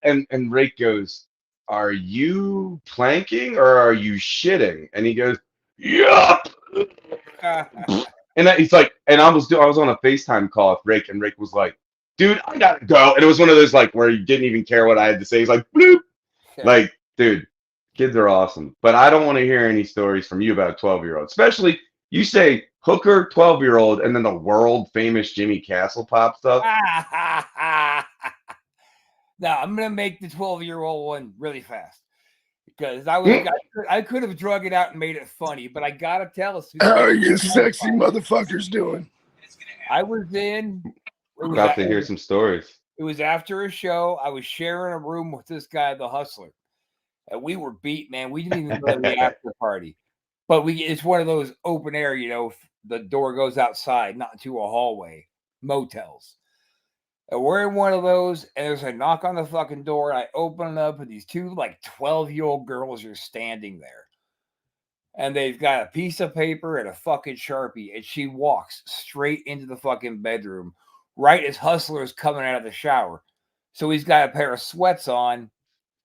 and Rake goes, "Are you planking or are you shitting?" And he goes, "Yup." And he's like, and I was on a FaceTime call with Rake, and Rake was like, "Dude, I gotta go." And it was one of those like where he didn't even care what I had to say. He's like, "Bloop." Like, dude, kids are awesome. But I don't want to hear any stories from you about a 12-year-old, especially you say hooker 12-year-old, and then the world famous Jimmy Castle pops up. Now I'm gonna make the 12-year-old one really fast because Hmm? I could have drug it out and made it funny, but I gotta tell us. How are you sexy motherfuckers doing? I was in. About to hear some stories. It was after a show. I was sharing a room with this guy, the Hustler, and we were beat, man. We didn't even go to the after party, but it's one of those open air, the door goes outside, not into a hallway. Motels. And we're in one of those, and there's a knock on the fucking door. And I open it up, and these two like 12-year-old girls are standing there. And they've got a piece of paper and a fucking Sharpie, and she walks straight into the fucking bedroom, right as Hustler's coming out of the shower. So he's got a pair of sweats on,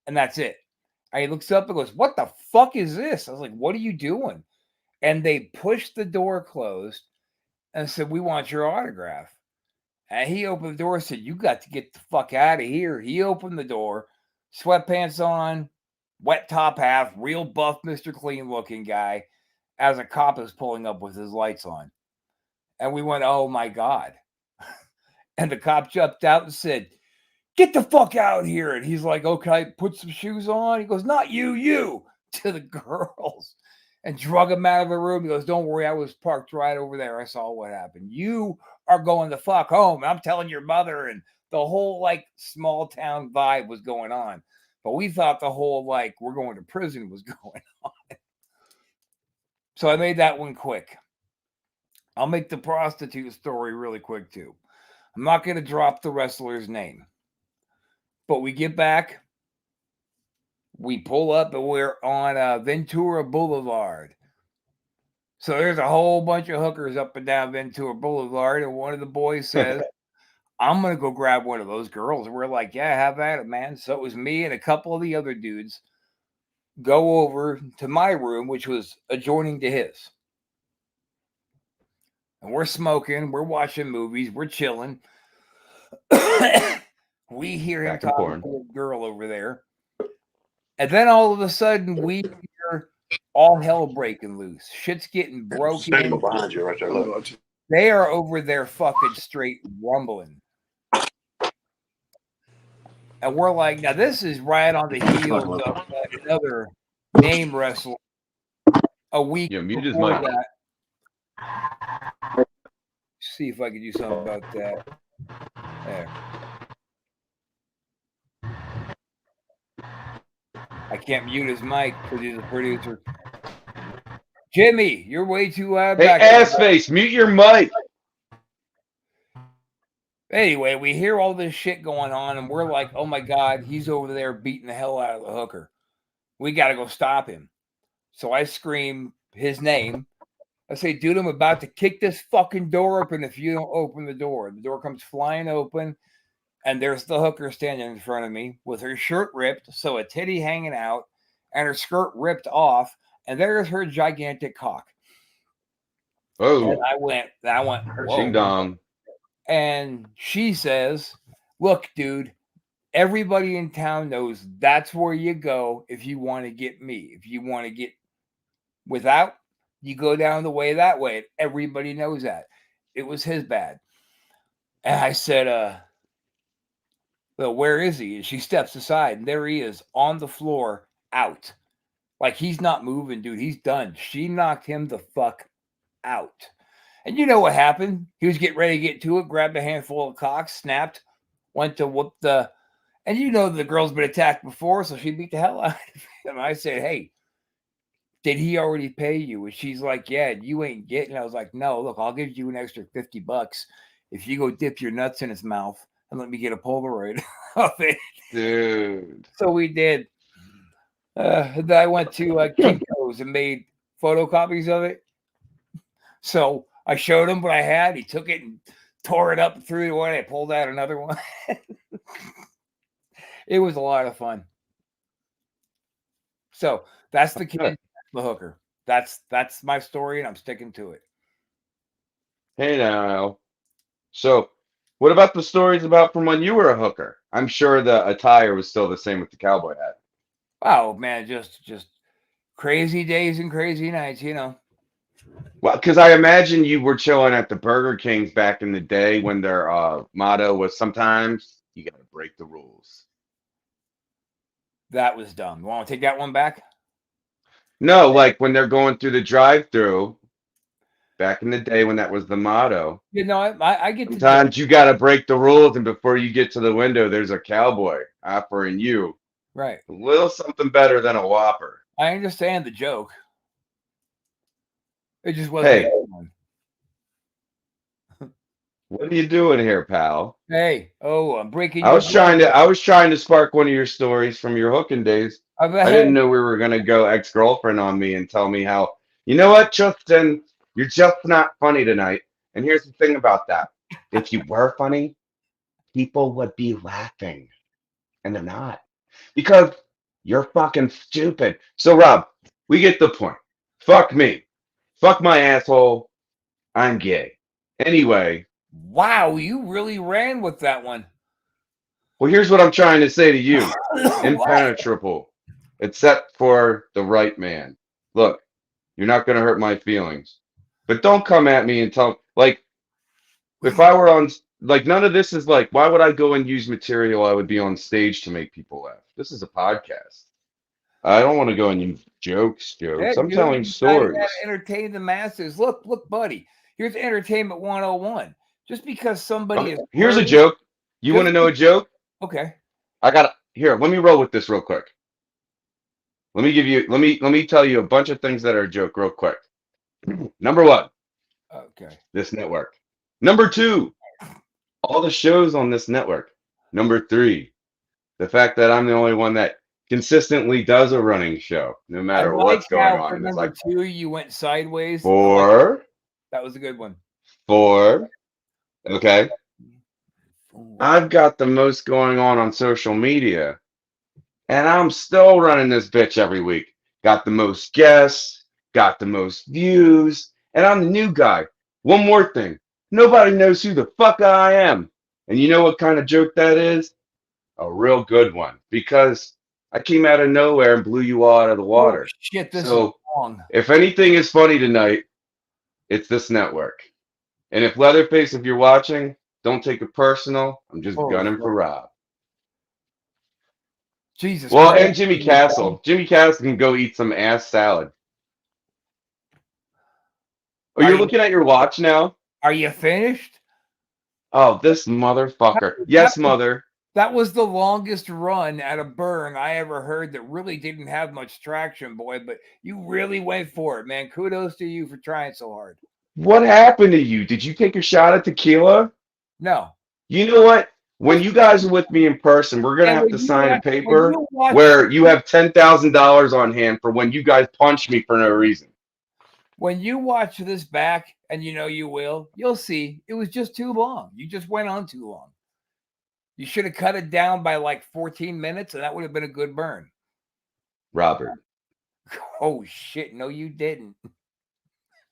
and that's it. And he looks up and goes, "What the fuck is this?" I was like, "What are you doing?" And they pushed the door closed and said, "We want your autograph." And he opened the door and said, "You got to get the fuck out of here." He opened the door, sweatpants on, wet top half, real buff Mr. Clean looking guy, as a cop is pulling up with his lights on. And we went, "Oh my God." And the cop jumped out and said, "Get the fuck out here." And he's like, "Okay, put some shoes on." He goes, "Not you," to the girls, and drug him out of the room. He goes, "Don't worry, I was parked right over there. I saw what happened. You are going the fuck home. I'm telling your mother." And the whole like small town vibe was going on. But we thought the whole like we're going to prison was going on. So I made that one quick. I'll make the prostitute story really quick too. I'm not going to drop the wrestler's name. But we get back, we pull up, and we're on Ventura Boulevard. So there's a whole bunch of hookers up and down Ventura Boulevard, and one of the boys says, "I'm going to go grab one of those girls." And we're like, "Yeah, have at it, man." So it was me and a couple of the other dudes go over to my room, which was adjoining to his. And we're smoking, we're watching movies, we're chilling. We hear him talking to a girl over there. And then all of a sudden, we hear all hell breaking loose. Shit's getting broken. Behind you, right there. Look. They are over there fucking straight rumbling. And we're like, now this is right on the heels of another name wrestler a week before that. See if I can do something about that. There. I can't mute his mic because he's a producer. Jimmy, you're way too loud. Hey, ass face, mute your mic. Anyway, we hear all this shit going on, and we're like, "Oh my God, he's over there beating the hell out of the hooker. We got to go stop him." So I scream his name. I say, "Dude, I'm about to kick this fucking door open if you don't open the door." The door comes flying open, and there's the hooker standing in front of me with her shirt ripped, so a titty hanging out, and her skirt ripped off, and there's her gigantic cock. Oh. And I went, Ching dong. And she says, "Look, dude, everybody in town knows that's where you go if you want to get me. If you want to get without, you go down the way that way. Everybody knows that." It was his bad. And I said, "Well, where is he?" And she steps aside, and there he is on the floor, out. Like he's not moving, dude. He's done. She knocked him the fuck out. And you know what happened? He was getting ready to get to it, grabbed a handful of cock, snapped, went to whoop the. And you know the girl's been attacked before, so she beat the hell out of him. I said, "Hey, did he already pay you?" And she's like, "Yeah, you ain't getting." I was like, "No, look, I'll give you an extra $50 if you go dip your nuts in his mouth and let me get a Polaroid of it." Dude. So we did. Then I went to Kinko's and made photocopies of it. So I showed him what I had. He took it and tore it up and threw it away. I pulled out another one. It was a lot of fun. So that's the kid, the hooker. That's my story, and I'm sticking to it. Hey now. So what about the stories about from when you were a hooker? I'm sure the attire was still the same with the cowboy hat. Oh man, just crazy days and crazy nights, you know. Well, because I imagine you were chilling at the Burger Kings back in the day when their motto was sometimes you got to break the rules. That was dumb. You want to take that one back? No, like when they're going through the drive-through back in the day when that was the motto. You know, I get sometimes you got to break the rules, and before you get to the window, there's a cowboy offering you a little something better than a Whopper. I understand the joke. It just wasn't. Hey, one. What are you doing here, pal? Hey, I'm breaking I your was blood. trying to spark one of your stories from your hooking days. I Hey, didn't know we were gonna go ex-girlfriend on me and tell me how, you know what, Justin, you're just not funny tonight. And here's the thing about that. If you were funny, people would be laughing. And they're not. Because you're fucking stupid. So Rob, we get the point. Fuck me. Fuck my asshole. I'm gay. Anyway, wow, you really ran with that one. well, here's what I'm trying to say to you. What? Impenetrable, except for the right man. Look, you're not going to hurt my feelings. But don't come at me and tell, like, if I were on, like, none of this is like, why would I go and use material I would be on stage to make people laugh? This is a podcast. I don't want to go and use jokes. Yeah, I'm dude, telling you gotta stories. entertain the masses. Look, buddy. Here's entertainment 101. Just because somebody Okay, is here's a flirting, joke. You want to just know a joke? okay. I got here. Let me roll with this real quick. Let me tell you a bunch of things that are a joke real quick. Number one, Okay. this network. Number two, all the shows on this network. Number three, the fact that I'm the only one that consistently does a running show, no I matter like what's going how on. for And it's number like two you went sideways. I like four, that was a good one. four. Okay. Four. I've got the most going on social media, and I'm still running this bitch every week. Got the most guests, got the most views, and I'm the new guy. One more thing. Nobody knows who the fuck I am. And you know what kind of joke that is? A real good one. Because I came out of nowhere and blew you all out of the Oh water. shit, this is So long. if anything is funny tonight, it's this network. And if Leatherface, if you're watching, don't take it personal. I'm just Holy gunning fuck. for Rob. Jesus Well, Christ. and Jimmy You're done? Castle. Jimmy Castle can go eat some ass salad. Oh, Are you're you looking at your watch now? are you finished? Oh, this motherfucker. That Yes, mother. That was the longest run at a burn I ever heard that really didn't have much traction, boy, but you really went for it, man. Kudos to you for trying so hard. What happened to you? Did you take a shot at tequila? No. You know what? When What's you guys are with me in person, we're gonna and have to sign a when paper you watch where you have $10,000 on hand for when you guys punch me for no reason. when you watch this back, and you know you will, you'll see it was just too long. You just went on too long. You should have cut it down by like 14 minutes, and that would have been a good burn. Robert. Oh shit, no, you didn't.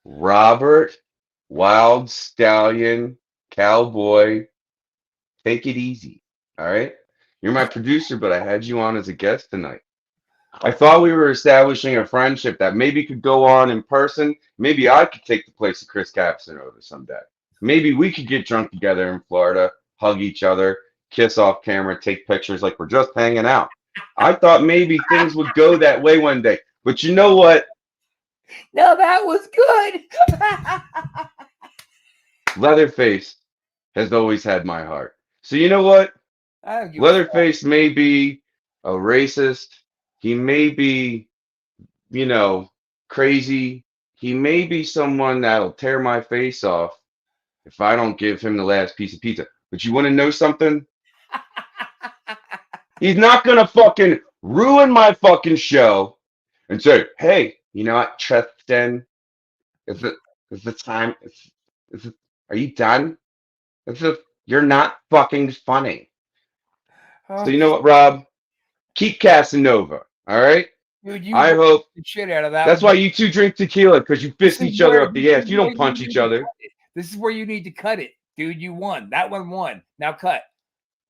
Robert, Wild Stallion, Cowboy, take it easy. All right? You're my producer, but I had you on as a guest tonight. I thought we were establishing a friendship that maybe could go on in person. Maybe I could take the place of Chris Casanova someday. Maybe we could get drunk together in Florida, hug each other, kiss off camera, take pictures like we're just hanging out. I thought maybe things would go that way one day. But you know what? No, that was good. Leatherface has always had my heart. So you know what? I don't give a fuck. Leatherface may be a racist. He may be, you know, crazy. He may be someone that'll tear my face off if I don't give him the last piece of pizza. But you want to know something? He's not going to fucking ruin my fucking show and say, hey, you know what, Tristan, is the time, is it, are you done? It's just, you're not fucking funny. So Oh, you know what, Rob? Keep Casanova, all right? dude, you I rolled hope. the shit out of that That's one. why you two drink tequila, because you This fist is each other where up the ass. You you don't punch need each to other. cut it. This is where you need to cut it, dude. You won. That one won. Now cut.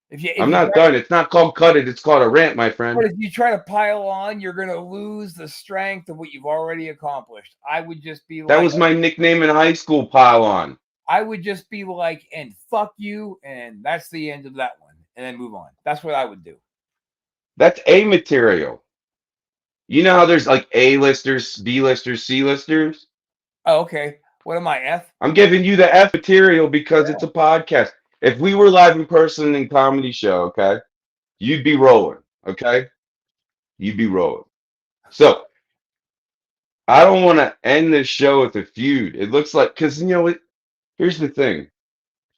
If I'm you not try done. It's not called cut it. It's called a rant, my friend. if you try to pile on, you're gonna lose the strength of what you've already accomplished. I would just be That like, was my nickname in high school, Pile On. I would just be like, and fuck you, and that's the end of that one, and then move on. That's what I would do. That's A material. You know how there's like A-listers, B-listers, C-listers? Oh, okay. What am I, F? I'm giving you the F material because it's a podcast. If we were live in person in comedy show, okay, you'd be rolling, okay? You'd be rolling. So I don't want to end this show with a feud. It looks like, because you know what? Here's the thing.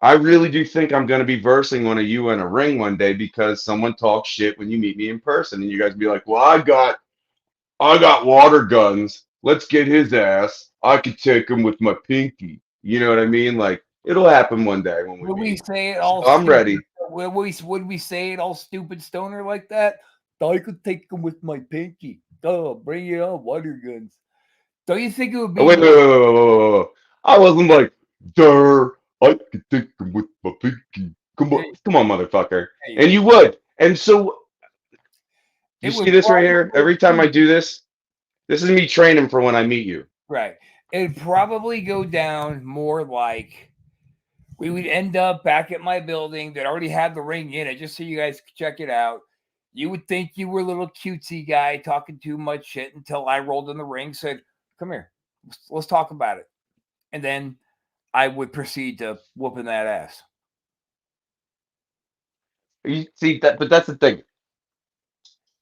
I really do think I'm going to be versing one of you in a ring one day because someone talks shit when you meet me in person, and you guys be like, "Well, I got water guns. Let's get his ass. I could take him with my pinky." You know what I mean? Like it'll happen one day when we Would we meet. say it So all I'm stupid? ready. Would we say it all stupid stoner like that? I could take him with my pinky. Oh, bring it on, water guns. Don't you think it would Oh, be wait, wait, more? wait, wait, wait, wait, wait. I wasn't like, "Durr, I could take him with my pinky." Hey, Come on, motherfucker. hey, And you would. And so you it see would this right here? probably Every time I do this, this is me training for when I meet you. right. It'd probably go down more like we would end up back at my building that already had the ring in it, just so you guys could check it out. You would think you were a little cutesy guy talking too much shit until I rolled in the ring, said, "Come here, let's talk about it," and then I would proceed to whooping that ass. You see that, but that's the thing.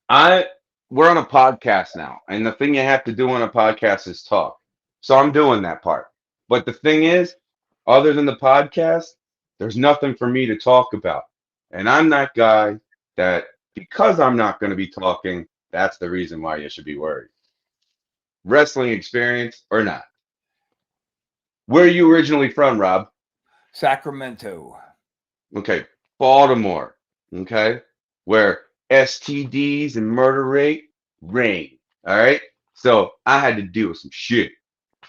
I We're on a podcast now, and the thing you have to do on a podcast is talk. So I'm doing that part. But the thing is, other than the podcast, there's nothing for me to talk about. And I'm that guy that because I'm not going to be talking, that's the reason why you should be worried. Wrestling experience or not. Where are you originally from, Rob? Sacramento. Okay, Baltimore. Okay, where STDs and murder rate reign. All right, so I had to deal with some shit.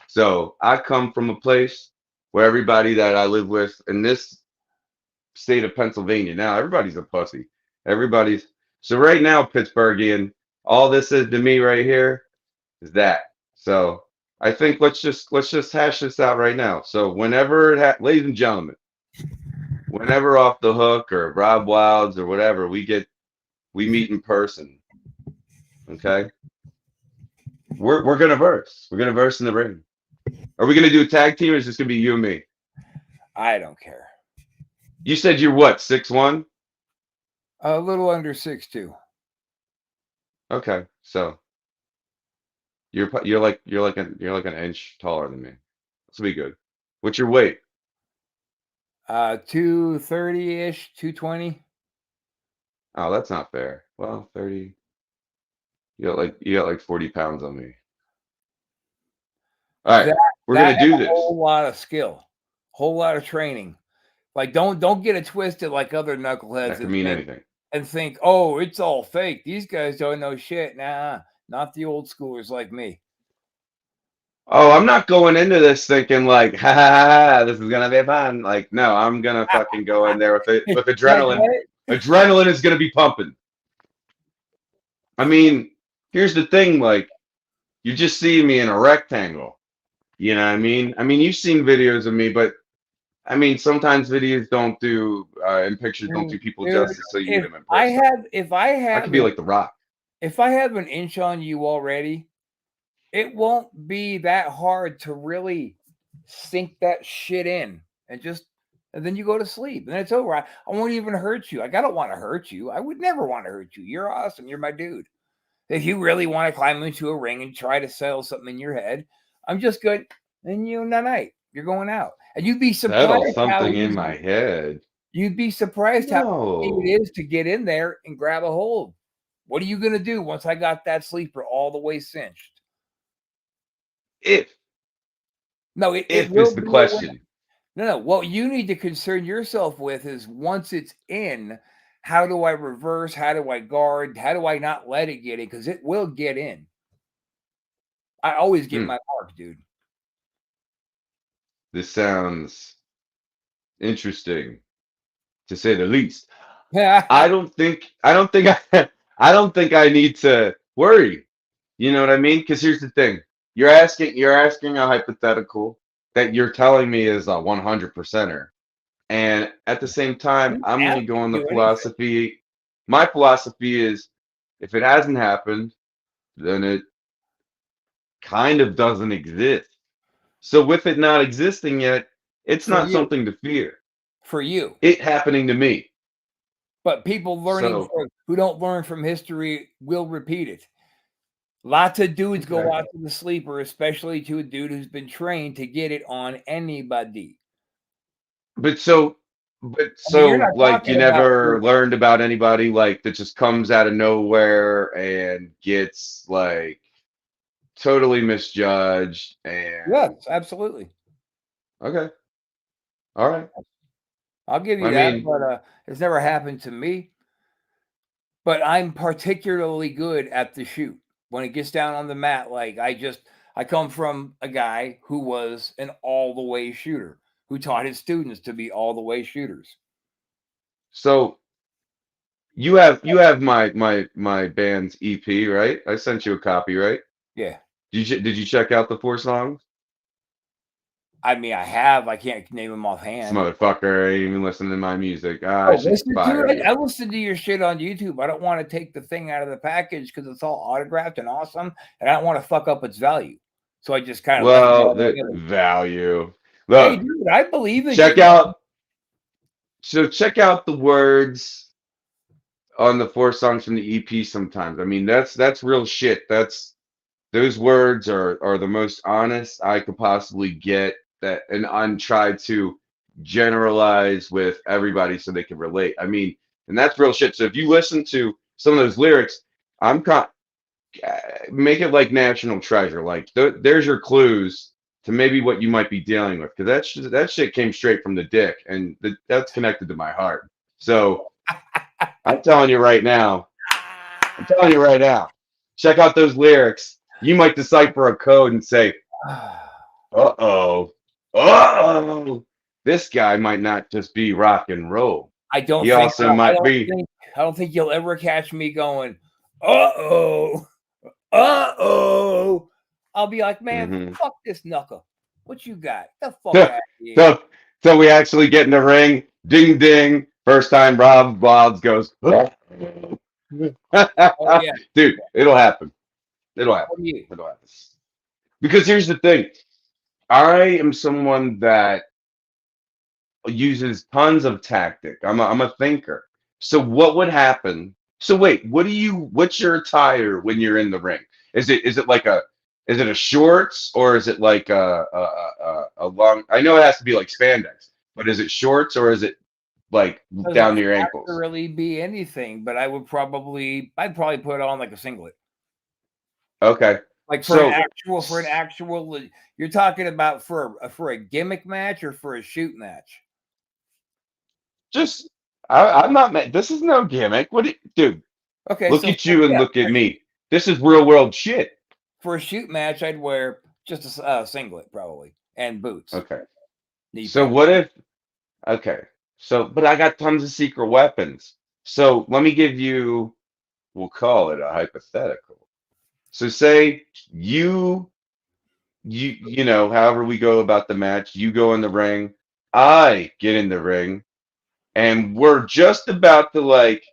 So I come from a place where everybody that I live with in this state of Pennsylvania now, everybody's a pussy. Everybody's so right now, Pittsburghian. All this is to me right here is that. So I think let's just hash this out right now. So whenever ladies and gentlemen, whenever Off the Hook or Rob Wilds or whatever, we meet in person. Okay, we're gonna verse. We're gonna verse in the ring. Are we gonna do a tag team, or is this gonna be you and me? I don't care. You said you're what, 6'1"? A little under 6'2". Okay, so you're like an inch taller than me. This will be good. What's your weight? 230-ish, 220. Oh, that's not fair. Well, 30. You got like 40 pounds on me. All right, That we're that gonna and do a this. whole lot of skill, whole lot of training. Like don't get it twisted like other knuckleheads That could mean and anything. and think, oh, it's all fake. These guys don't know shit. Nah, not the old schoolers like me. Oh, I'm not going into this thinking like, ha ha ha, ha, this is gonna be fun. Like, no, I'm gonna fucking go in there with it with Like adrenaline. what? Adrenaline is gonna be pumping. I mean, here's the thing, like, you just see me in a rectangle. You know what I mean? I mean, you've seen videos of me, but I mean, sometimes videos don't do and pictures don't do people Dude, justice, so you meet them in person. I could be like The Rock. if I have an inch on you already, it won't be that hard to really sink that shit in and then you go to sleep and then it's over. I won't even hurt you. Like I don't want to hurt you. I would never want to hurt you. You're awesome. You're my dude. If you really want to climb into a ring and try to settle something in your head, I'm just good. And night, you're going out. And you'd be Settle surprised how something in easy my head. you'd be surprised how easy No. it is to get in there and grab a hold. What are you gonna do once I got that sleeper all the way cinched? If No, it if is will the be a win. question. No. What you need to concern yourself with is once it's in, how do I reverse? How do I guard? How do I not let it get in? Because it will get in. I always get Hmm. my mark, dude. This sounds interesting, to say the least. I don't think I don't think I don't think I need to worry. You know what I mean? Because here's the thing. You're asking a hypothetical that you're telling me is a 100 percenter. And at the same I time, didn't I'm ask gonna you go on to the do anything. philosophy. My philosophy is if it hasn't happened, then it kind of doesn't exist. So with it not existing yet, it's For not you. something to fear. For you. It happening to me. But people So who don't learn from history will repeat it. Lots of dudes go okay. out to the sleeper, especially to a dude who's been trained to get it on anybody. But so, I mean, you're not like, you talking about never learned about anybody like that just comes out of nowhere and gets like totally misjudged yes, and absolutely. okay, all right. I'll give you I that, mean, but it's never happened to me. But I'm particularly good at the shoot. When it gets down on the mat, like I come from a guy who was an all the way shooter, who taught his students to be all the way shooters. so you have my band's EP, right? I sent you a copy, right? Yeah. Did you check out the 4 songs? I mean, I have. I can't name them This offhand. motherfucker ain't even listening to my music. I Oh, should listen to fire it. you. I listen to your shit on YouTube. I don't want to take the thing out of the package because it's all autographed and awesome, and I don't want to fuck up its value. So I just kind of left it Well, all the together. value. Hey, Look, dude, I believe in check you. out check out the words on the 4 songs from the EP sometimes. I mean, that's real shit. That's those words are the most honest I could possibly get that and I'm trying to generalize with everybody so they can relate. I mean, and that's real shit. So if you listen to some of those lyrics, I'm con make it like national treasure. Like there's your clues to maybe what you might be dealing with because that shit came straight from the dick and that's connected to my heart. So I'm telling you right now, I'm telling you right now, check out those lyrics. You might decipher a code and say, "Uh-oh, uh-oh, this guy might not just be rock and roll. I don't He think also might be." I don't think you'll ever catch me going, uh-oh, uh-oh. I'll be like, man, Hmm. fuck this knuckle. What you got? Get the fuck So, out of here. so, so we actually get in the ring. Ding ding. First time Rob Wilds goes, Oh yeah. dude, it'll happen. It'll happen. What are you? It'll happen. Because here's the thing. I am someone that uses tons of tactic. I'm a thinker. So what would happen? So wait, what's your attire when you're in the ring? Is it like is it a shorts or is it like a long I know it has to be like spandex, but is it shorts or is it like Doesn't down to have your to ankles? really be anything, but I'd probably put on like a singlet. Okay. Like So for an actual, you're talking about for a gimmick match or for a shoot match? just I'm not this is no gimmick. Dude, Okay, look so at you and yeah, look at me. This is real world shit. for a shoot match, I'd wear just a singlet probably and boots, Okay. knee So pads. what if okay. So, but I got tons of secret weapons. So let me give you, we'll call it a hypothetical. So say you know, however we go about the match, you go in the ring, I get in the ring, and we're just about to like,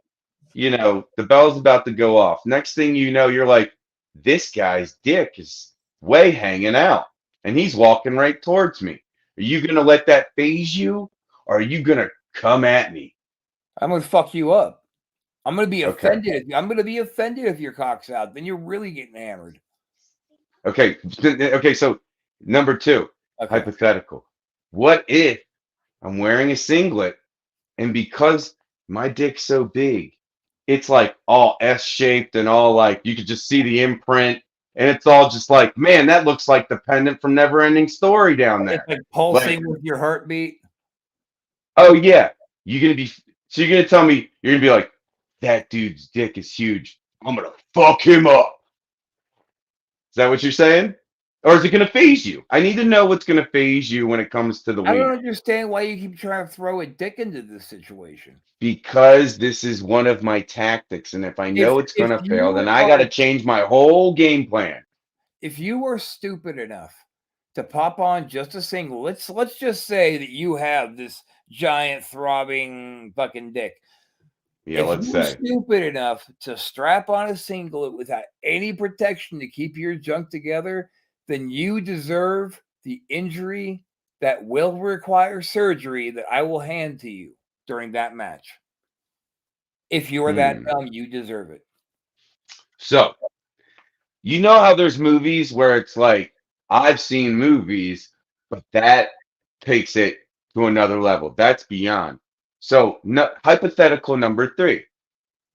the bell's about to go off. Next thing you know, you're like, this guy's dick is way hanging out, and he's walking right towards me. Are you gonna let that phase you, or are you gonna come at me? I'm gonna fuck you up. I'm gonna be Okay. offended. I'm gonna be offended if your cock's out. Then you're really getting hammered. Okay. Okay. So number two, Okay. hypothetical. What if I'm wearing a singlet and because my dick's so big, it's like all S shaped and all like you could just see the imprint and it's all just like, man, that looks like the pendant from Neverending Story down It's there. like Like, pulsing with your heartbeat. oh yeah, you're gonna tell me you're gonna be like, that dude's dick is huge. I'm gonna fuck him up. Is that what you're saying? Or is it going to phase you? I need to know what's going to phase you when it comes to the I don't wiener. understand why you keep trying to throw a dick into this situation. Because this is one of my tactics. And if I know it's going If to fail, then you I got are to change my whole game plan. if you are stupid enough to pop on just a single, let's just say that you have this giant throbbing fucking dick. Yeah, If let's you're say. stupid enough to strap on a singlet without any protection to keep your junk together, then you deserve the injury that will require surgery that I will hand to you during that match. If you are that Hmm. dumb, you deserve it. So, you know how there's movies where it's like, I've seen movies, but that takes it to another level. That's beyond. So, hypothetical number 3.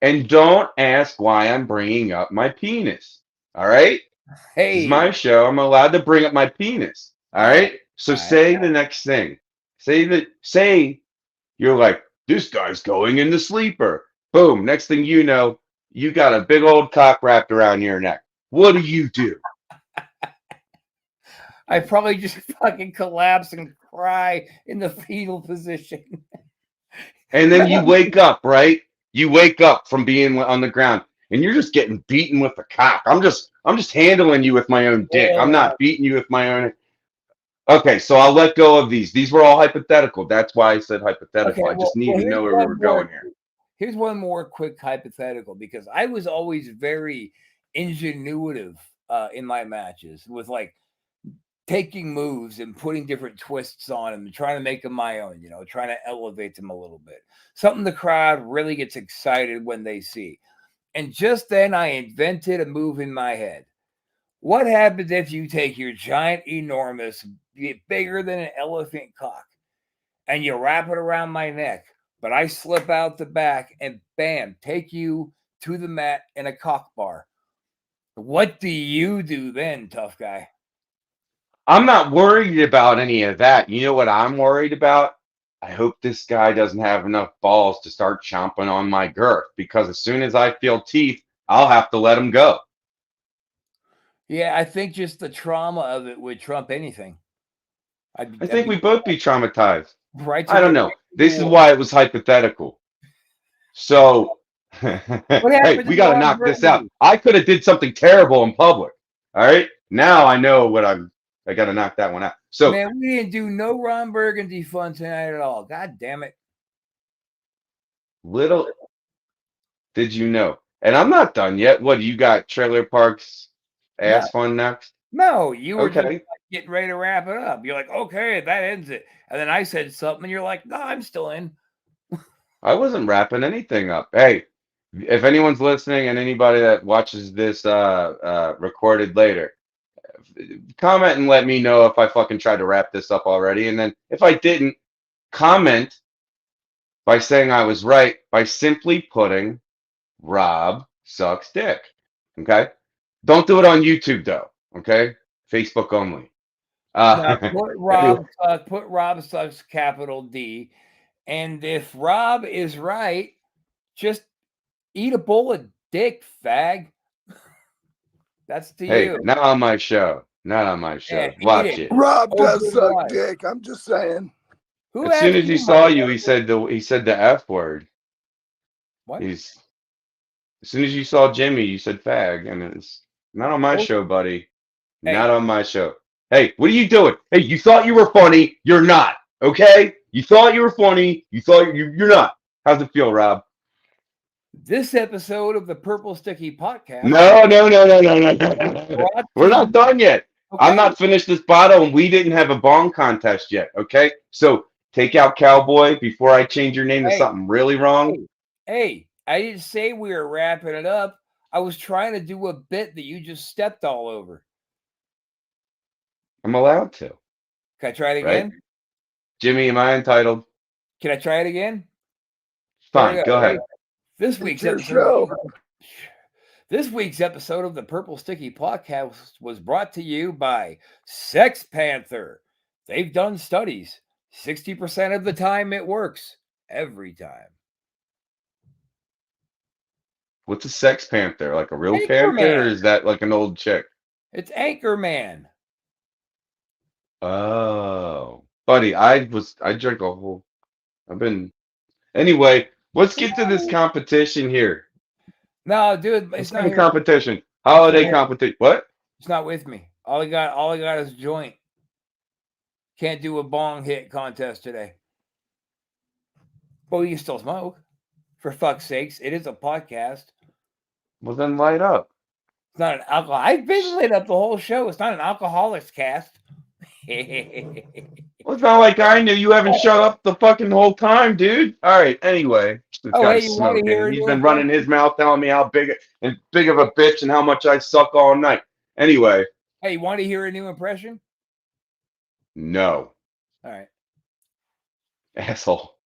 And don't ask why I'm bringing up my penis. All right? This is Hey, my show. I'm allowed to bring up my penis. All all right? So right. say the next thing. Say you're like, this guy's going in the sleeper. Boom. Next thing you know, you got a big old cock wrapped around your neck. What do? I probably just fucking collapse and cry in the fetal position. And then you wake up, right? You wake up from being on the ground and you're just getting beaten with a cock. I'm just handling you with my own dick. I'm not beating you with my own. Okay, so I'll let go of these. These were all hypothetical. That's why I said hypothetical. I just need to know where we were going here. Here's one more quick hypothetical, because I was always very ingenuitive in my matches with like taking moves and putting different twists on them and trying to make them my own, trying to elevate them a little bit. Something the crowd really gets excited when they see. And just then I invented a move in my head. What happens if you take your giant, enormous, bigger than an elephant cock and you wrap it around my neck, but I slip out the back and bam, take you to the mat in a cock bar? What do you do then, tough guy? I'm not worried about any of that. You know what I'm worried about? I hope this guy doesn't have enough balls to start chomping on my girth, because as soon as I feel teeth, I'll have to let him go. Yeah, I think just the trauma of it would trump anything. I think we'd both be traumatized. Right. I don't know. This is why it was hypothetical. So, hey, we got to knock this out. I could have did something terrible in public. All right. Now I know what I got to knock that one out. So, man, we didn't do no Ron Burgundy fun tonight at all. God damn it. Little did you know. And I'm not done yet. What, you got Trailer Parks Ass Fun next? No, you were Okay. just getting ready to wrap it up. You're like, okay, that ends it. And then I said something, and you're like, no, I'm still in. I wasn't wrapping anything up. Hey, if anyone's listening and anybody that watches this recorded later, comment and let me know if I fucking tried to wrap this up already. And then if I didn't, comment by saying I was right by simply putting Rob sucks dick. Okay? Don't do it on YouTube though. Okay? Facebook only. Now, put Rob sucks capital D. And if Rob is right, just eat a bowl of dick, fag. That's to hey, you. not on my show. Not on my show. Yeah, Watch it. Rob does suck dick. I'm just saying. As soon as he saw you, he said the F word. What? As soon as you saw Jimmy, you said fag, and it's not on my show, buddy. Hey. Not on my show. Hey, what are you doing? Hey, you thought you were funny. You're not. Okay? You thought you were funny. You thought you're not. How's it feel, Rob? This episode of the Purple Sticky Podcast. No. We're not done yet. Okay. I'm not finished this bottle, and we didn't have a bong contest yet. Okay? So take out Cowboy before I change your name to something really wrong. Hey, I didn't say we were wrapping it up. I was trying to do a bit that you just stepped all over. I'm allowed to. Can I try it again? Right? Jimmy, am I entitled? Can I try it again? Fine, go ahead. This week's episode of the Purple Sticky Podcast was brought to you by Sex Panther. They've done studies. 60% of the time it works. Every time. What's a Sex Panther? Like a real panther, or is that like an old chick? It's Anchorman. Oh, buddy, I drank a whole. Anyway, let's get to this competition here. No, dude, it's not a competition. Holiday competition. What? It's not with me. All I got is a joint. Can't do a bong hit contest today. But we can still smoke. For fuck's sakes, it is a podcast. Well, then light up. It's not an alcohol. I've been lit up the whole show. It's not an alcoholics cast. Well, it's not like I knew. You haven't shut up the fucking whole time, dude. All right. Anyway, this guy's smoking. He's been running his mouth telling me how big of a bitch and how much I suck all night. Anyway. Hey, you want to hear a new impression? No. All right. Asshole.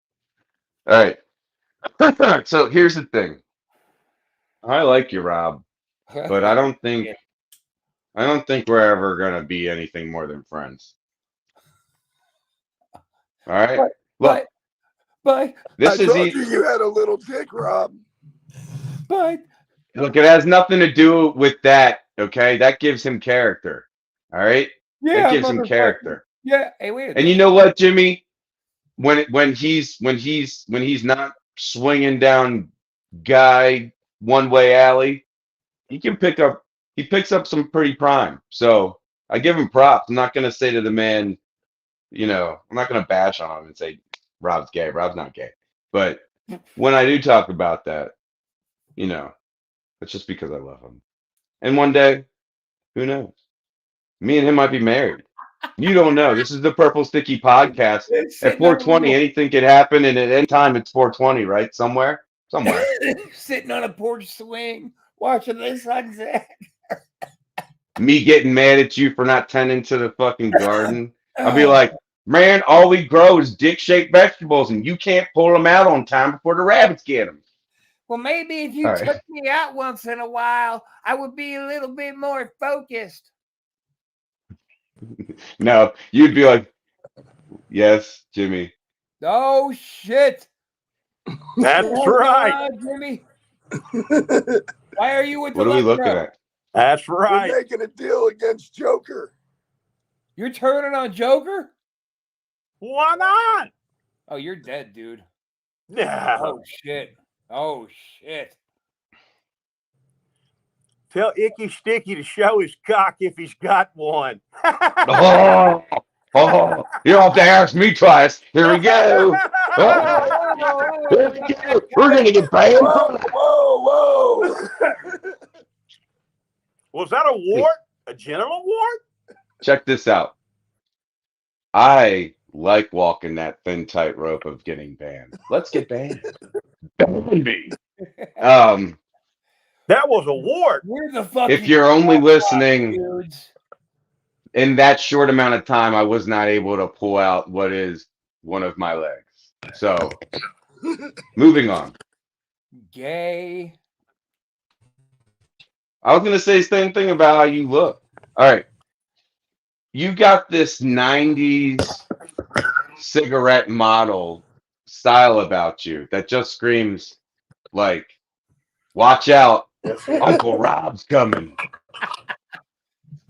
All right. So here's the thing. I like you, Rob, but I don't think we're ever gonna be anything more than friends. All right. Look, but this I is told you had a little dick, Rob. but look. It has nothing to do with that. Okay, that gives him character. All right, that yeah, gives him motherfucker. character. Yeah. Hey, wait a And you minute. know what, Jimmy? When he's not swinging down guy one way alley, he can pick up. He picks up some pretty prime. So I give him props. I'm not gonna say to the man, I'm not gonna bash on him and say Rob's gay. Rob's not gay. But when I do talk about that, it's just because I love him. And one day, who knows? Me and him might be married. You don't know. This is the Purple Sticky podcast. At Sitting on 420, anything can happen, and at any time it's 420, right? Somewhere. sitting on a porch swing, watching the sunset. Me getting mad at you for not tending to the fucking garden. I'll be like, man, all we grow is dick-shaped vegetables, and you can't pull them out on time before the rabbits get them. Well, maybe if you took me out once in a while, I would be a little bit more focused. No, you'd be like, yes, Jimmy. Oh, shit. That's right. Jimmy. Why are you with What the are we looking up? at? That's right. We're making a deal against Joker. You're turning on Joker? Why not? Oh, you're dead, dude. No. Oh, shit. Oh, shit. Tell Icky Sticky to show his cock if he's got one. You don't have to ask me twice. Here we go. Here we go. We're going to get banned. Whoa. Was that a wart? A genital wart? Check this out. I like walking that thin tightrope of getting banned. Let's get banned. Ban me. That was a wart. We're the fucking If you're only listening, dudes. in that short amount of time, I was not able to pull out what is one of my legs. So, moving on. Gay. I was going to say the same thing about how you look. All right. You got this 90s cigarette model style about you that just screams like, watch out, Uncle Rob's coming.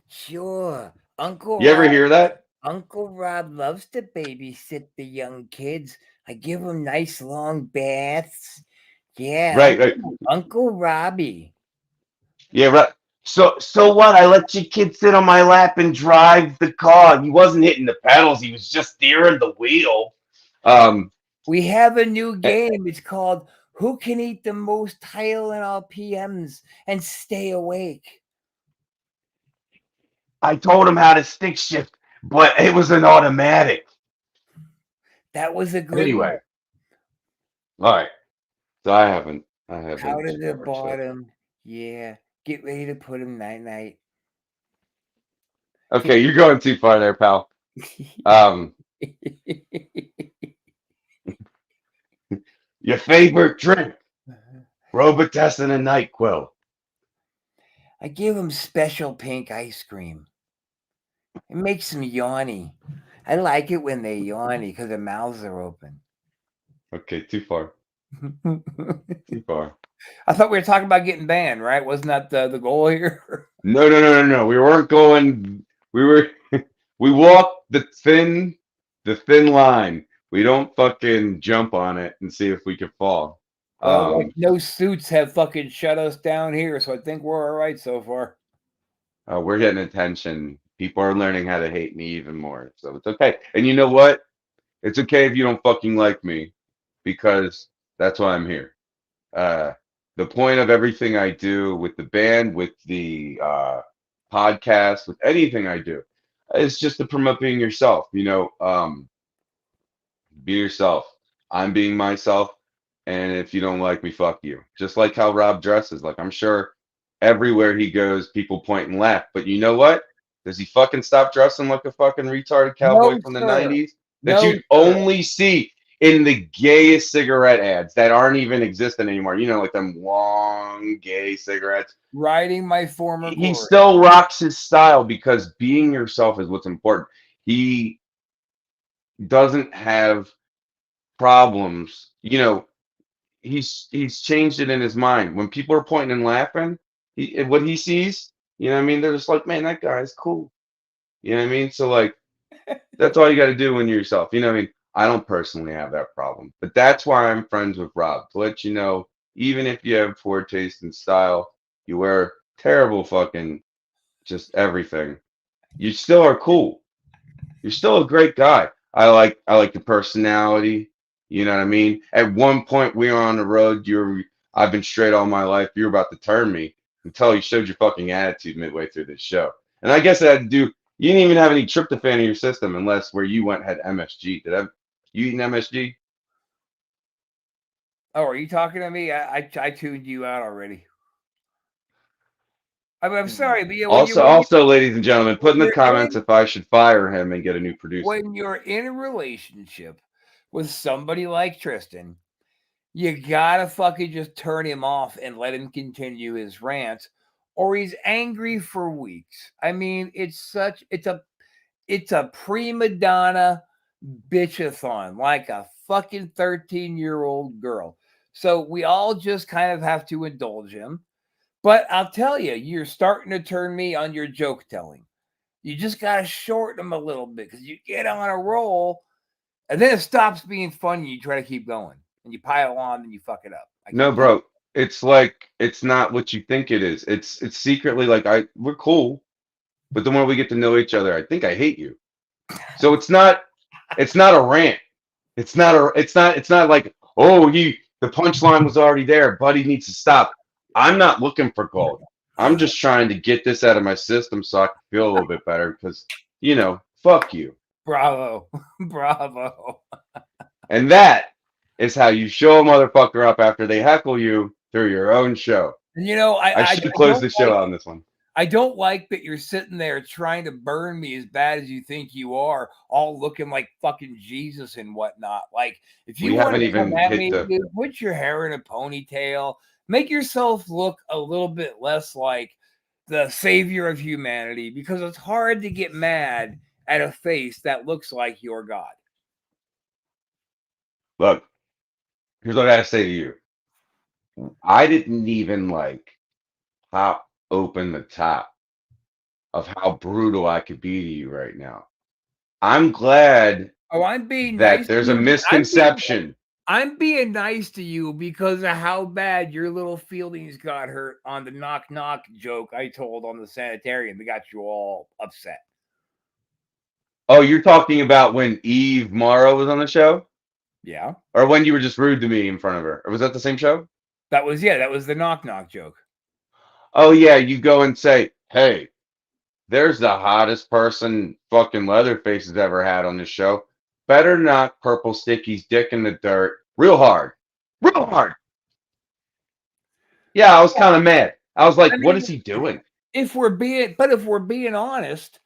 Sure. Uncle You ever hear that? Uncle Rob loves to babysit the young kids. I give them nice long baths. Yeah. Right. Uncle Robbie. Yeah, right. So what? I let your kid sit on my lap and drive the car. He wasn't hitting the pedals. He was just steering the wheel. We have a new game. It's called Who Can Eat the Most Tylenol PMs and Stay Awake? I told him how to stick shift, but it was an automatic. That was a good Anyway. All right. So I haven't. Out of the bottom. Yeah. Get ready to put him night-night. Okay, you're going too far there, pal. Your favorite drink? Robitussin and NyQuil. I give him special pink ice cream. It makes them yawny. I like it when they yawny because their mouths are open. Okay, too far. Too far. I thought we were talking about getting banned, right? Wasn't that the goal here? No. We weren't going. We walked the thin line. We don't fucking jump on it and see if we can fall. Well, no suits have fucking shut us down here, so I think we're all right so far. We're getting attention. People are learning how to hate me even more, so it's okay. And you know what? It's okay if you don't fucking like me, because that's why I'm here. The point of everything I do with the band, with the podcast, with anything I do, is just to promote being yourself. Be yourself. I'm being myself, and if you don't like me, fuck you. Just like how Rob dresses. Like, I'm sure everywhere he goes, people point and laugh. But you know what? Does he fucking stop dressing like a fucking retarded cowboy from the 90s? That you'd only see in the gayest cigarette ads that aren't even existing anymore. You know, like them long gay cigarettes. Riding my former He glory. still rocks his style because being yourself is what's important. He doesn't have problems. You know, he's changed it in his mind. When people are pointing and laughing, what he sees, you know what I mean? They're just like, man, that guy's cool. You know what I mean? So like that's all you got to do when you're yourself. You know what I mean? I don't personally have that problem, but that's why I'm friends with Rob, to let you know, even if you have poor taste in style, you wear terrible fucking just everything, you still are cool. You're still a great guy. I like the personality. You know what I mean? At one point we were on the road. I've been straight all my life. You were about to turn me until you showed your fucking attitude midway through this show. And I guess that had to do. You didn't even have any tryptophan in your system unless where you went had MSG. You eating MSG? Oh, are you talking to me? I tuned you out already. I'm sorry, but yeah, Also, ladies and gentlemen, put in the comments in, if I should fire him and get a new producer. when you're in a relationship with somebody like Tristan, you gotta fucking just turn him off and let him continue his rants, or he's angry for weeks. I mean, it's a prima donna bitchathon, like a fucking 13-year-old girl. So we all just kind of have to indulge him. But I'll tell you, you're starting to turn me on your joke telling. You just got to shorten them a little bit because you get on a roll and then it stops being funny. You try to keep going and you pile on and you fuck it up. No, bro, it's like it's not what you think it is. It's secretly like we're cool, but the more we get to know each other, I think I hate you. So it's not a rant. It's not like, oh, the punchline was already there. Buddy needs to stop. I'm not looking for gold. I'm just trying to get this out of my system so I can feel a little bit better because, fuck you. Bravo. Bravo. And that is how you show a motherfucker up after they heckle you through your own show. And I should close the show out on this one. I don't like that you're sitting there trying to burn me as bad as you think you are, all looking like fucking Jesus and whatnot. Like, if you want to come at me, dude, put your hair in a ponytail, make yourself look a little bit less like the savior of humanity, because it's hard to get mad at a face that looks like your God. Look, here's what I gotta say to you. I didn't even pop open the top of how brutal I could be to you right now. I'm glad I'm being that nice. There's a misconception. I'm being nice to you because of how bad your little feelings got hurt on the knock knock joke I told on the sanitarium that got you all upset. Oh, you're talking about when Eve Morrow was on the show? Yeah. Or when you were just rude to me in front of her? Or was that the same show? That was the knock knock joke. Oh yeah, you go and say, hey, there's the hottest person fucking Leatherface has ever had on this show. Better knock Purple Sticky's dick in the dirt real hard. Real hard. Yeah, I was kind of mad. I was like, what is he doing? If we're being honest,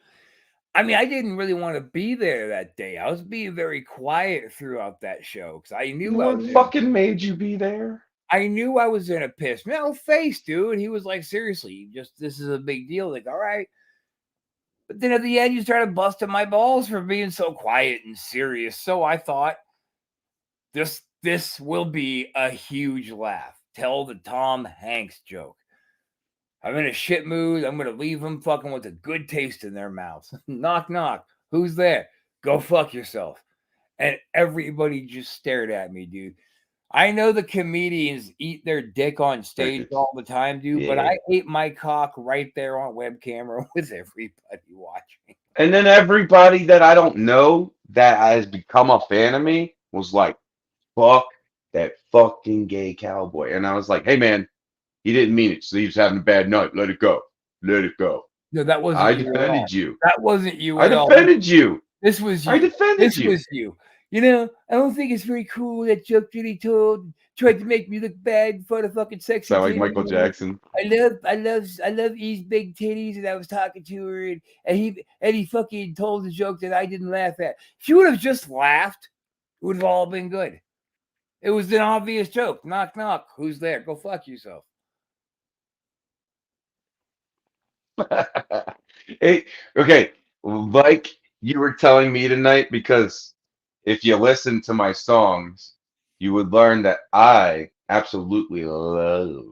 I mean, I didn't really want to be there that day. I was being very quiet throughout that show because I knew what fucking made you be there. I knew I was in a piss. No face, dude. And he was like, seriously, this is a big deal. Like, all right. But then at the end, you started busting my balls for being so quiet and serious. So I thought this will be a huge laugh. Tell the Tom Hanks joke. I'm in a shit mood. I'm going to leave them fucking with a good taste in their mouths. Knock, knock. Who's there? Go fuck yourself. And everybody just stared at me, dude. I know the comedians eat their dick on stage all the time, dude, but I ate my cock right there on web camera with everybody watching. And then everybody that I don't know that has become a fan of me was like, fuck that fucking gay cowboy. And I was like, hey, man, he didn't mean it. So he was having a bad night. Let it go. Let it go. No, that wasn't I defended you. That wasn't you at all. I defended you. This was you. I defended you. This was you. You know, I don't think it's very cool that joke that he tried to make me look bad for the fucking sexy. Sound like Michael Jackson. I love Eve's big titties, and I was talking to her, and he fucking told the joke that I didn't laugh at. If you would have just laughed, would have all been good. It was an obvious joke. Knock, knock. Who's there? Go fuck yourself. Okay, like you were telling me tonight, because if you listen to my songs, you would learn that I absolutely love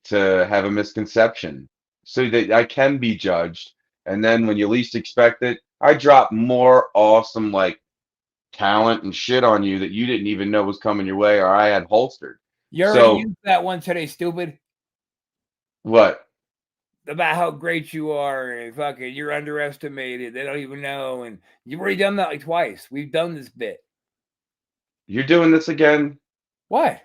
to have a misconception so that I can be judged. And then when you least expect it, I drop more awesome like talent and shit on you that you didn't even know was coming your way or I had holstered. You already So used that one today, stupid. what? About how great you are and fucking you're underestimated. They don't even know. And you've already done that like twice. We've done this bit. You're doing this again? What?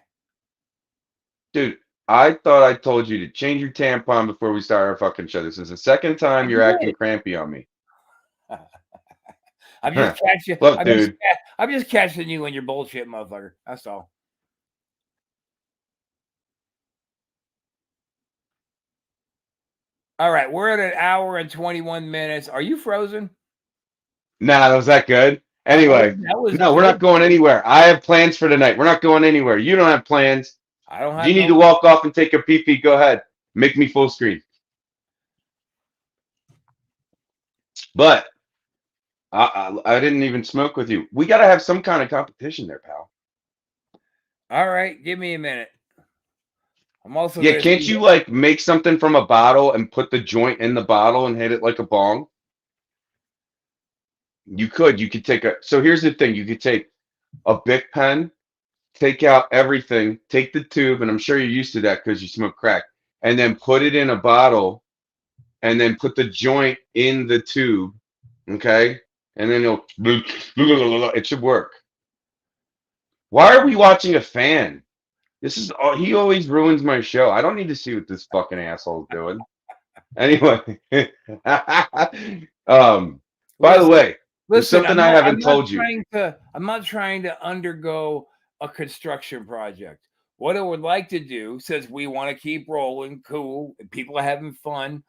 Dude, I thought I told you to change your tampon before we start our fucking show. This is the second time you're acting crampy on me. I'm just catching. Look, dude. I'm just catching you in your bullshit, motherfucker. That's all. All right, we're at 1 hour and 21 minutes. Are you frozen? Nah, was that good? Anyway, no, we're not going anywhere. I have plans for tonight. We're not going anywhere. You don't have plans. I don't have. If you need to walk off and take a pee-pee, go ahead. Make me full screen. But I didn't even smoke with you. We got to have some kind of competition there, pal. All right, give me a minute. I'm also. Yeah, can't you like make something from a bottle and put the joint in the bottle and hit it like a bong? You could. You could take a. So here's the thing. You could take a Bic pen, take out everything, take the tube, and I'm sure you're used to that because you smoke crack, and then put it in a bottle, and then put the joint in the tube, okay? And then it should work. Why are we watching a fan? This is he always ruins my show. I don't need to see what this fucking asshole's doing. Anyway, by the way, there's something I haven't told you. I'm not trying to undergo a construction project. What I would like to do, since we want to keep rolling, cool, and people are having fun,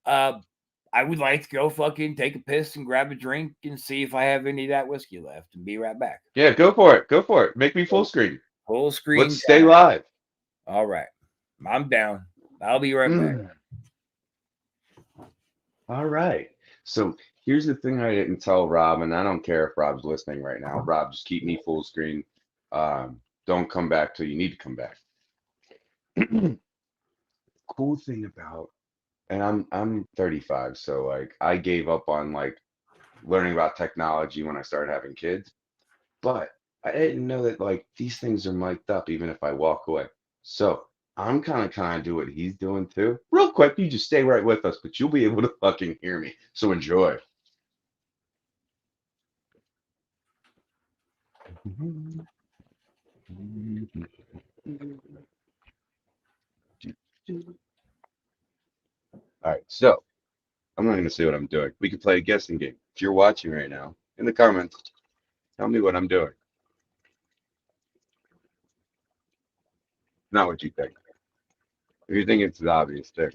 I would like to go fucking take a piss and grab a drink and see if I have any of that whiskey left and be right back. Yeah, go for it. Go for it. Make me full screen. Full screen. Let's stay live. All right. I'm down. I'll be right back. All right. So here's the thing I didn't tell Rob, and I don't care if Rob's listening right now. Rob, just keep me full screen. Don't come back till you need to come back. Cool thing about, and I'm 35, so like I gave up on like learning about technology when I started having kids, but I didn't know that like these things are mic'd up even if I walk away. So I'm kind of do what he's doing too. Real quick, you just stay right with us, but you'll be able to fucking hear me. So enjoy. All right, so I'm not going to say what I'm doing. We can play a guessing game. If you're watching right now, in the comments, tell me what I'm doing. Not what you think. If you think it's the obvious thing,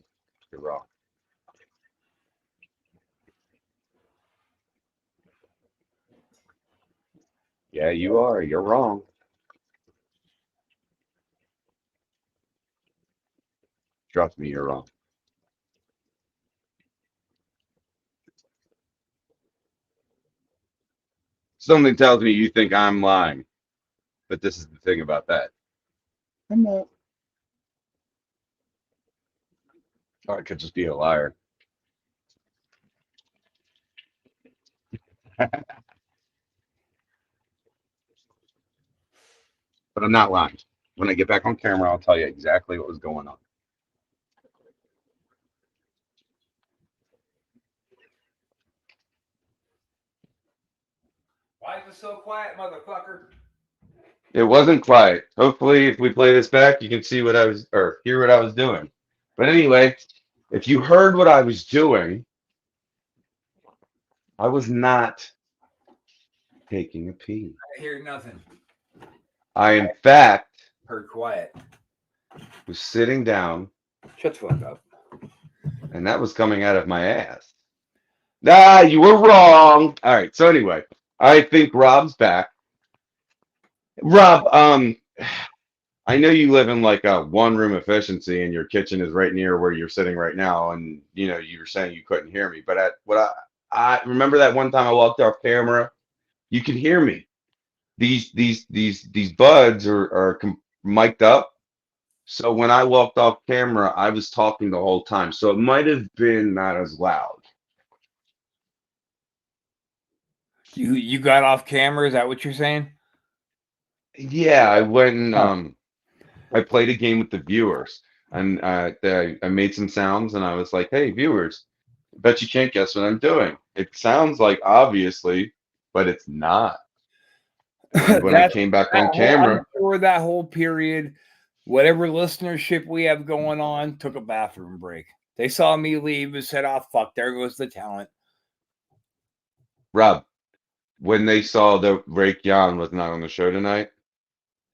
you're wrong. Yeah, you are. You're wrong. Trust me, you're wrong. Something tells me you think I'm lying, but this is the thing about that. I'm not. Or I could just be a liar. But I'm not lying. When I get back on camera, I'll tell you exactly what was going on. Why is it so quiet, motherfucker? It wasn't quiet. Hopefully, if we play this back, you can see what I was, or hear what I was doing. But anyway, if you heard what I was doing, I was not taking a pee. I hear nothing. I, in fact, heard quiet. Was sitting down. Shut the fuck up. And that was coming out of my ass. Ah, you were wrong. All right. So anyway, I think Rob's back. Rob, I know you live in like a one-room efficiency, and your kitchen is right near where you're sitting right now, and you were saying you couldn't hear me, but I remember that one time I walked off camera, you could hear me. These buds are mic'd up, so when I walked off camera, I was talking the whole time, so it might have been not as loud. You got off camera? Is that what you're saying? Yeah, I went and Huh. I played a game with the viewers, and I made some sounds, and I was like, "Hey, viewers, bet you can't guess what I'm doing. It sounds like obviously, but it's not." And then when I That came back that on whole I'm camera, sure that whole period, whatever listenership we have going on, took a bathroom break. They saw me leave and said, "Oh fuck, there goes the talent." Rob, when they saw that Rake Yan was not on the show tonight,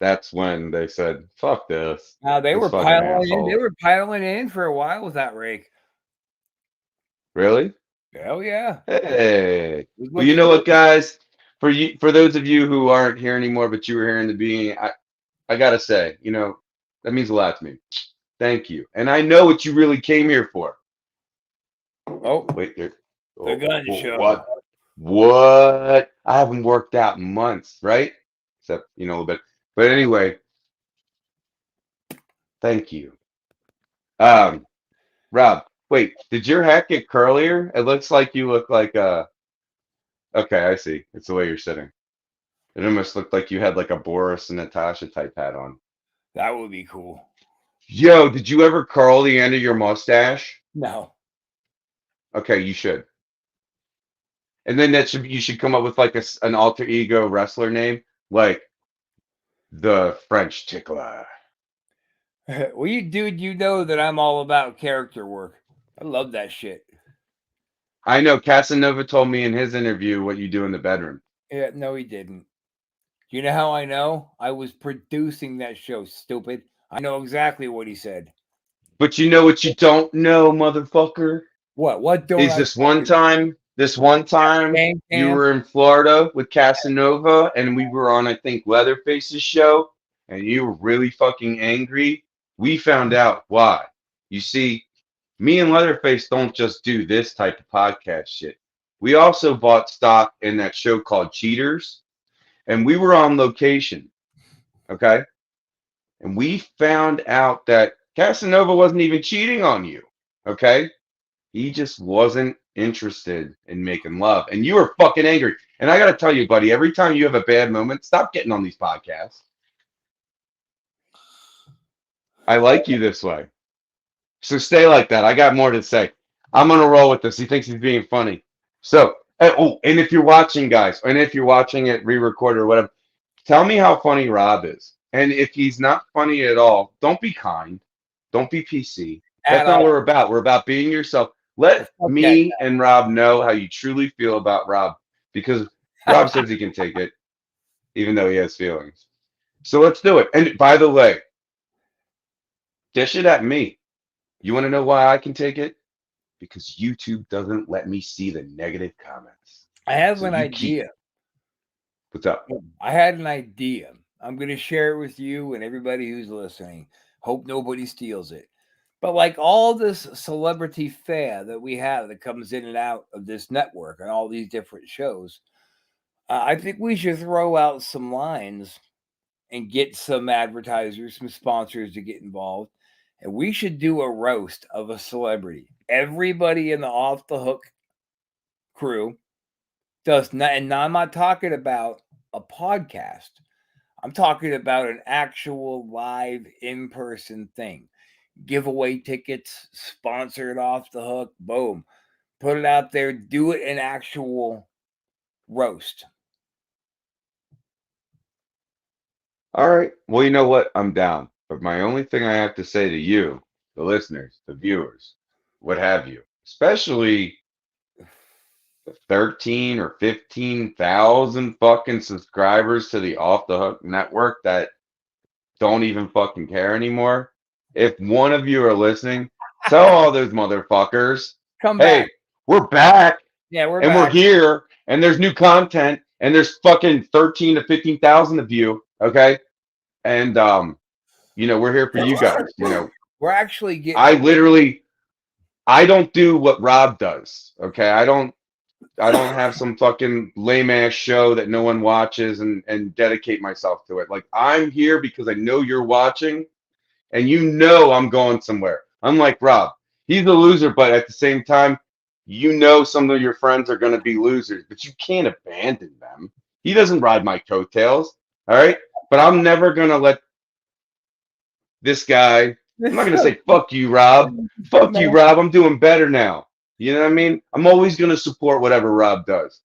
that's when they said, "Fuck this, Now they this were fucking piling in. They asshole." were piling in for a while with that rake. Really? Hell yeah, Hey. it was Well, you looking know good. what, guys? For those of you who aren't here anymore, but you were here in the beginning, I gotta say, that means a lot to me. Thank you. And I know what you really came here for. Oh, Wait, there. the Oh, gun show. what? What? I haven't worked out in months, right? Except, a little bit. But anyway, thank you. Um, Rob, wait, did your hat get curlier? It looks like you look like okay, I see. It's the way you're sitting. It almost looked like you had like a Boris and Natasha type hat on. That would be cool. Yo, did you ever curl the end of your mustache? No, Okay, you should. And then you should come up with like an alter ego wrestler name, like the French Tickler. well, you know that I'm all about character work. I love that shit. I know Casanova told me in his interview what you do in the bedroom. Yeah, no, he didn't. You know how I know? I was producing that show, stupid. I know exactly what he said. But you know what you don't know, motherfucker? What? What don't Is I this one time Gang you camp? were in Florida with Casanova and we were on, I think, Leatherface's show and you were really fucking angry? We found out why. You see, me and Leatherface don't just do this type of podcast shit. We also bought stock in that show called Cheaters, and we were on location, okay? And we found out that Casanova wasn't even cheating on you, okay? He just wasn't interested in making love. And you were fucking angry. And I got to tell you, buddy, every time you have a bad moment, stop getting on these podcasts. I like you this way. So stay like that. I got more to say. I'm going to roll with this. He thinks he's being funny. So, and if you're watching, guys, and if you're watching it re-recorded or whatever, tell me how funny Rob is. And if he's not funny at all, don't be kind. Don't be PC. That's At not what all. we're about. We're about being yourself. Let Fuck that. me and Rob know how you truly feel about Rob because Rob says he can take it, even though he has feelings. So let's do it. And by the way, dish it at me. You want to know why I can take it? Because YouTube doesn't let me see the negative comments. I have So an you keep. idea. What's up? I had an idea. I'm going to share it with you and everybody who's listening. Hope nobody steals it. But like all this celebrity fare that we have that comes in and out of this network and all these different shows, I think we should throw out some lines and get some advertisers, some sponsors to get involved. And we should do a roast of a celebrity. Everybody in the Off the Hook crew does not, and I'm not talking about a podcast. I'm talking about an actual live in-person thing. Giveaway tickets, sponsored Off the Hook, boom. Put it out there, do it an actual roast. All right. Well, you know what? I'm down. But my only thing I have to say to you, the listeners, the viewers, what have you, especially the 13 or 15,000 fucking subscribers to the Off the Hook network that don't even fucking care anymore. If one of you are listening, tell all those motherfuckers, Come hey, back. we're back Yeah, and we're here and there's new content and there's fucking 13 to 15,000 of you. Okay. And we're here for you guys. We're actually getting. I don't do what Rob does. Okay. I don't have some fucking lame ass show that no one watches and dedicate myself to it. Like I'm here because I know you're watching and I'm going somewhere. Unlike Rob. He's a loser, but at the same time, some of your friends are going to be losers, but you can't abandon them. He doesn't ride my coattails. All right. But I'm never going to let this guy, I'm not going to say, fuck you, Rob. Fuck you, Rob. I'm doing better now. You know what I mean? I'm always going to support whatever Rob does.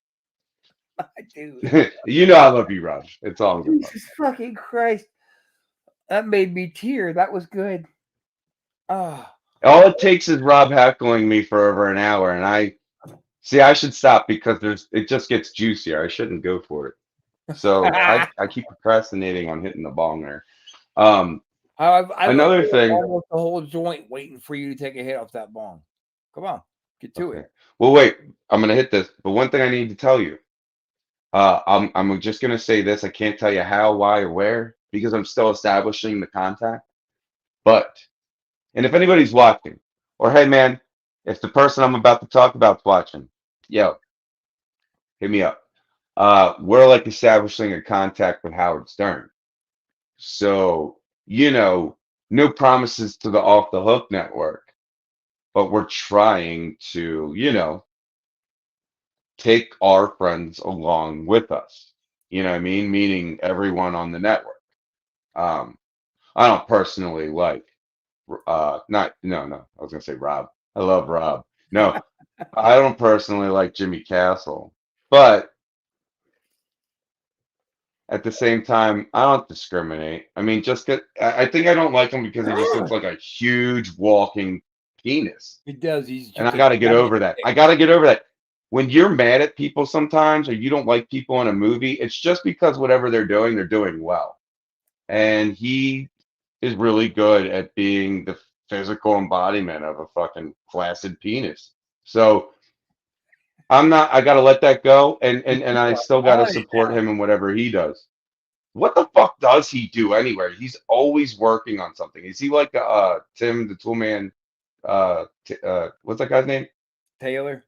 Dude. I love you, Rob. It's all good. Jesus fucking Christ. That made me tear. That was good. Oh. All it takes is Rob heckling me for over an hour, and I should stop because it just gets juicier. I shouldn't go for it. So I keep procrastinating on hitting the bong there. Another thing, almost the whole joint waiting for you to take a hit off that bong. Come on, get to it. Well, wait, I'm gonna hit this, but one thing I need to tell you, I'm just gonna say this. I can't tell you how, why, or where because I'm still establishing the contact. And if anybody's watching, or hey man, if the person I'm about to talk about's watching, yo, hit me up. We're like establishing a contact with Howard Stern. So, no promises to the Off the Hook network, but we're trying to, take our friends along with us. You know what I mean? Meaning everyone on the network. I don't personally like, I was gonna say Rob. I love Rob. No, I don't personally like Jimmy Castle, but at the same time, I don't discriminate. I mean, I think I don't like him because he just looks like a huge walking penis. He does. And I got to get over that. I got to get over that. When you're mad at people sometimes, or you don't like people in a movie, it's just because whatever they're doing well. And he is really good at being the physical embodiment of a fucking flaccid penis. So I gotta let that go, and I still gotta support him in whatever he does. What the fuck does he do anywhere? He's always working on something. Is he like Tim the Toolman? What's that guy's name? Taylor.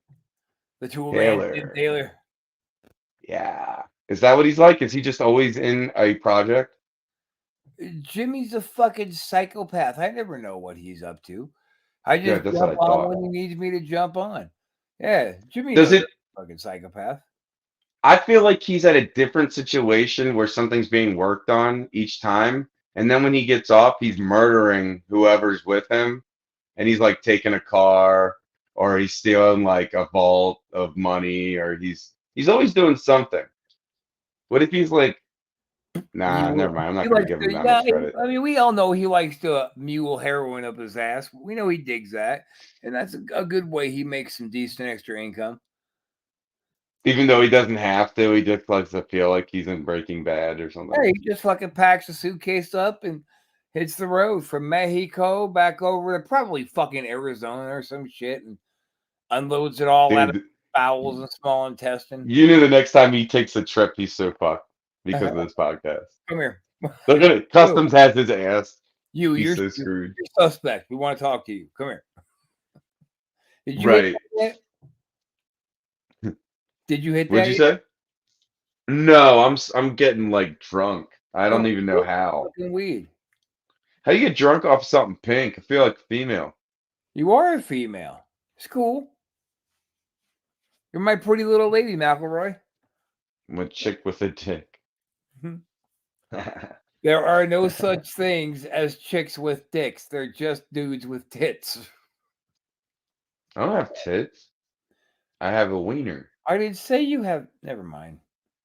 The Toolman Taylor. Yeah. Is that what he's like? Is he just always in a project? Jimmy's a fucking psychopath. I never know what he's up to. I just jump on when he needs me to jump on. Yeah, Jimmy is a fucking psychopath. I feel like he's at a different situation where something's being worked on each time. And then when he gets off, he's murdering whoever's with him. And he's like taking a car, or he's stealing like a vault of money, or he's always doing something. What if he's like, nah, never mind. I'm not going to give him that much credit. I mean, we all know he likes to mule heroin up his ass. We know he digs that. And that's a good way he makes some decent extra income. Even though he doesn't have to, he just likes to feel like he's in Breaking Bad or something. Yeah, he just fucking packs a suitcase up and hits the road from Mexico back over to probably fucking Arizona or some shit and unloads it all out of bowels and small intestine. The next time he takes a trip, he's so fucked because of this podcast. Come here. Look at it. Customs has his ass. You're so screwed. You're suspect. We want to talk to you. Come here. Did you right. Did you hit that? What'd you say? No, I'm getting like drunk. I don't even know how. Fucking weed. How do you get drunk off something pink? I feel like a female. You are a female. It's cool. You're my pretty little lady, McElroy. I'm a chick with a dick. There are no such things as chicks with dicks. They're just dudes with tits. I don't have tits. I have a wiener. I didn't say you have. Never mind.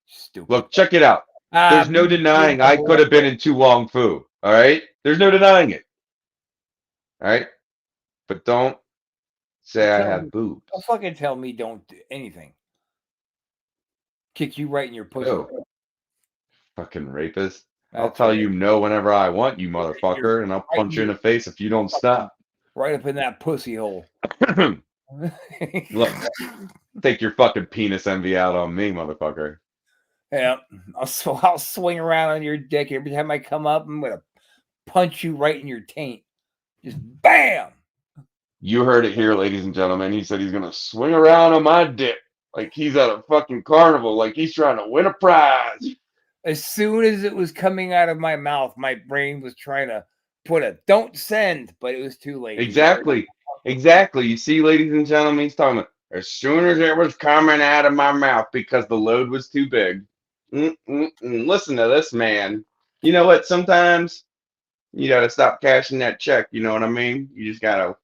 Stupid. Look, check it out. There's no denying I could have been in Tu Wong Fu. All right? There's no denying it. All right? But don't say I have boobs. Don't fucking tell me don't do anything. Kick you right in your pussy. Oh. Fucking rapist. I'll tell you no whenever I want, you motherfucker, and I'll punch you in the face if you don't stop. Right up in that pussy hole. Look, take your fucking penis envy out on me, motherfucker. Yeah, I'll swing around on your dick every time I come up. I'm gonna punch you right in your taint. Just bam. You heard it here, ladies and gentlemen. He said he's gonna swing around on my dick like he's at a fucking carnival, like he's trying to win a prize. As soon as it was coming out of my mouth, my brain was trying to put a "don't send," but it was too late. Exactly. Exactly. You see, ladies and gentlemen, he's talking about as soon as it was coming out of my mouth because the load was too big. Listen to this man. You know what? Sometimes you gotta stop cashing that check. You know what I mean? You just gotta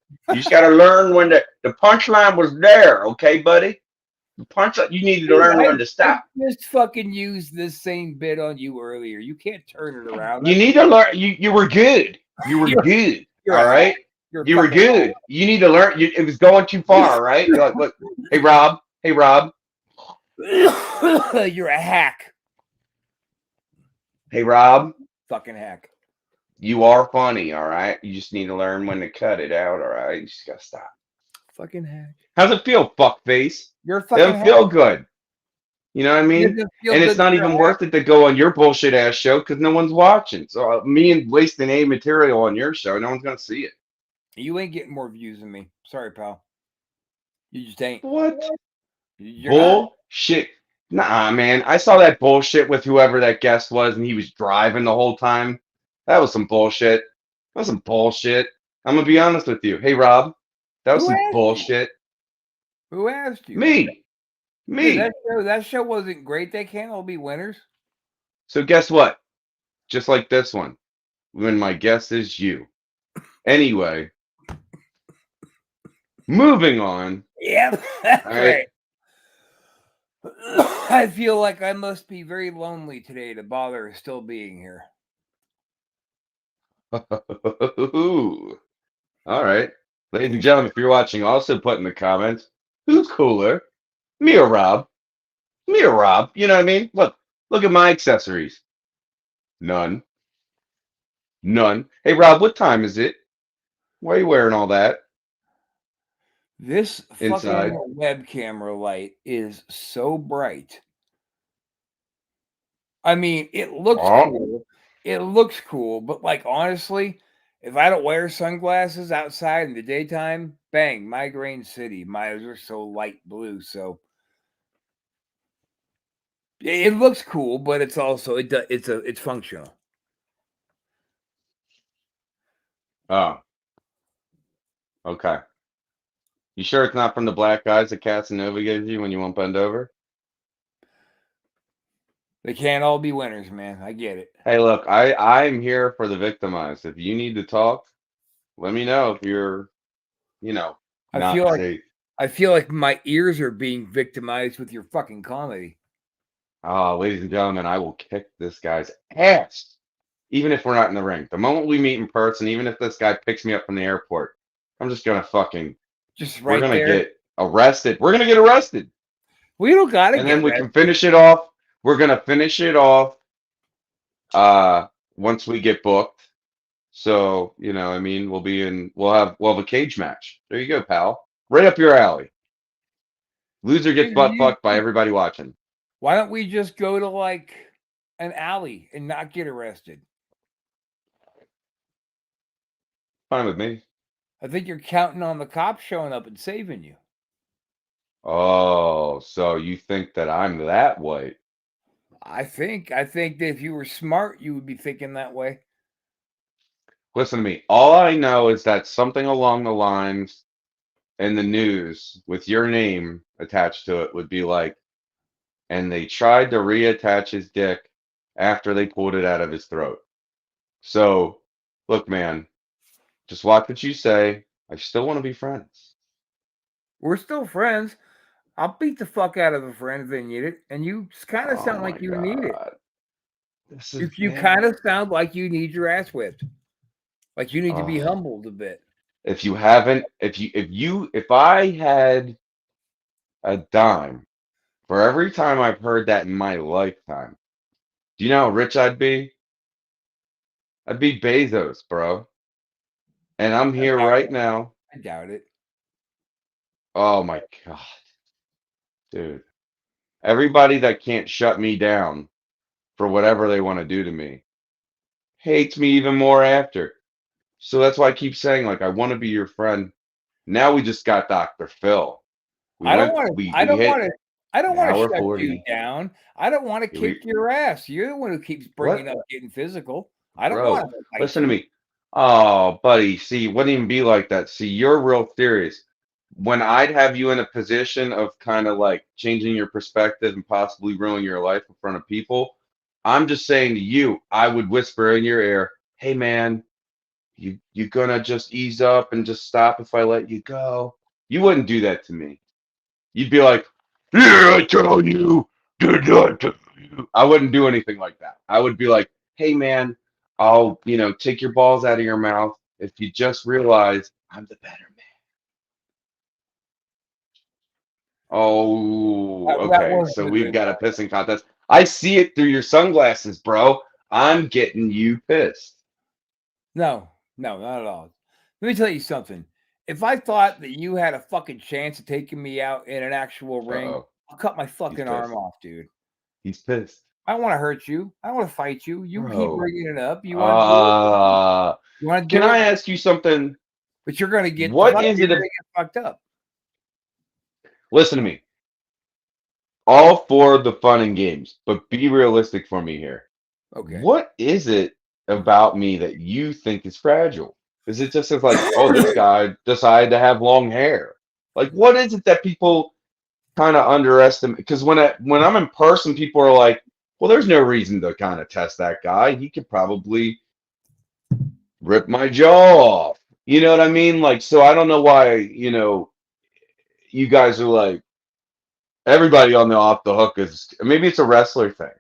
learn when the punchline was there. Okay, buddy. The punchline. You needed to learn when to stop. I just fucking used this same bit on you earlier. You can't turn it around. You need to learn. You were good. You were good. All right. You were good. You need to learn. It was going too far, right? You're like, look, hey Rob. Hey Rob. You're a hack. Hey Rob. Fucking hack. You are funny, all right? You just need to learn when to cut it out, all right? You just gotta stop. Fucking hack. How's it feel, fuckface? You're a fucking It doesn't feel good. You know what I mean? And it's not even worth it to go on your bullshit ass show because no one's watching. So me and wasting A material on your show, no one's gonna see it. You ain't getting more views than me. Sorry, pal. You just ain't. What? You're bullshit. Nah, man. I saw that bullshit with whoever that guest was, and he was driving the whole time. That was some bullshit. That was some bullshit. I'm gonna be honest with you. Hey, Rob, that was some bullshit. Who asked you? Me. That show wasn't great. They can't all be winners. So guess what? Just like this one, when my guess is you. Anyway, moving on. Yeah, that's right. I feel like I must be very lonely today to bother still being here. All right. Ladies and gentlemen, if you're watching, also put in the comments, who's cooler? Me or Rob? Me or Rob? You know what I mean? Look at my accessories. None. Hey Rob, what time is it? Why are you wearing all that? This Inside. fucking web camera light is so bright. I mean, it looks cool. It looks cool, but like honestly, if I don't wear sunglasses outside in the daytime, bang, migraine city. My eyes are so light blue, so it looks cool, but it's also it's functional. Oh. Okay. You sure it's not from the black eyes that Casanova gives you when you won't bend over? They can't all be winners, man. I get it. Hey, look, I'm here for the victimized. If you need to talk, let me know if you're, not safe. I feel like my ears are being victimized with your fucking comedy. Oh, ladies and gentlemen, I will kick this guy's ass, even if we're not in the ring. The moment we meet in person, even if this guy picks me up from the airport, I'm just gonna fucking we're gonna get arrested. We're gonna get arrested. We don't gotta and then we can finish it off. We're gonna finish it off once we get booked. So, I mean, we'll have a cage match. There you go, pal. Right up your alley. Loser gets butt fucked by everybody watching. Why don't we just go to like an alley and not get arrested? Fine with me. I think you're counting on the cops showing up and saving you. Oh, so you think that I'm that white? I think that if you were smart, you would be thinking that way. Listen to me. All I know is that something along the lines in the news with your name attached to it would be like, and they tried to reattach his dick after they pulled it out of his throat. So, look, man, just watch what you say. I still want to be friends. We're still friends. I'll beat the fuck out of a friend if they need it. And you kind of sound like you need it. You kind of sound like you need your ass whipped. Like you need to be humbled a bit. If I had a dime for every time I've heard that in my lifetime, do you know how rich I'd be? I'd be Bezos, bro. And I'm here right now. I doubt it. Oh my God. Dude. everybody that can't shut me down for whatever they want to do to me hates me even more after. So that's why I keep saying, like, I want to be your friend. Now we just got Dr. Phil. We I don't went, want to. we I we don't hit want to. I don't an want to hour shut you 40. down. I don't want to We kick your ass. You're the one who keeps bringing what, up getting physical. I don't want bro? to fight Listen to you. me. Oh, buddy. See, it wouldn't even be like that. See, you're real serious. When I'd have you in a position of kind of like changing your perspective and possibly ruining your life in front of people, I'm just saying to you, I would whisper in your ear, "Hey, man, you gonna just ease up and just stop if I let you go?" You wouldn't do that to me. You'd be like, "Yeah, I tell you, did not tell you." I wouldn't do anything like that. I would be like, "Hey, man, I'll, take your balls out of your mouth if you just realize I'm the better man." Oh, That okay. wasn't So a we've good got a one. pissing contest. I see it through your sunglasses, bro. I'm getting you pissed. No, no, not at all. Let me tell you something. If I thought that you had a fucking chance of taking me out in an actual ring, Uh-oh. I'll cut my He's fucking arm pissed. off, dude. He's pissed. I don't want to hurt you. I don't want to fight you. You keep Bro. bringing it up. You want to do it? You want to Can do I it? ask you something? But you're gonna get What is you're it? gonna get fucked up. Listen to me. All for the fun and games, but be realistic for me here. Okay. What is it about me that you think is fragile? Is it just as like, oh, this guy decided to have long hair? Like, what is it that people kind of underestimate? Because when I'm in person, people are like, well, there's no reason to kind of test that guy. He could probably rip my jaw off. You know what I mean? Like, so I don't know why, you guys are like, everybody on the off the hook is, maybe it's a wrestler thing.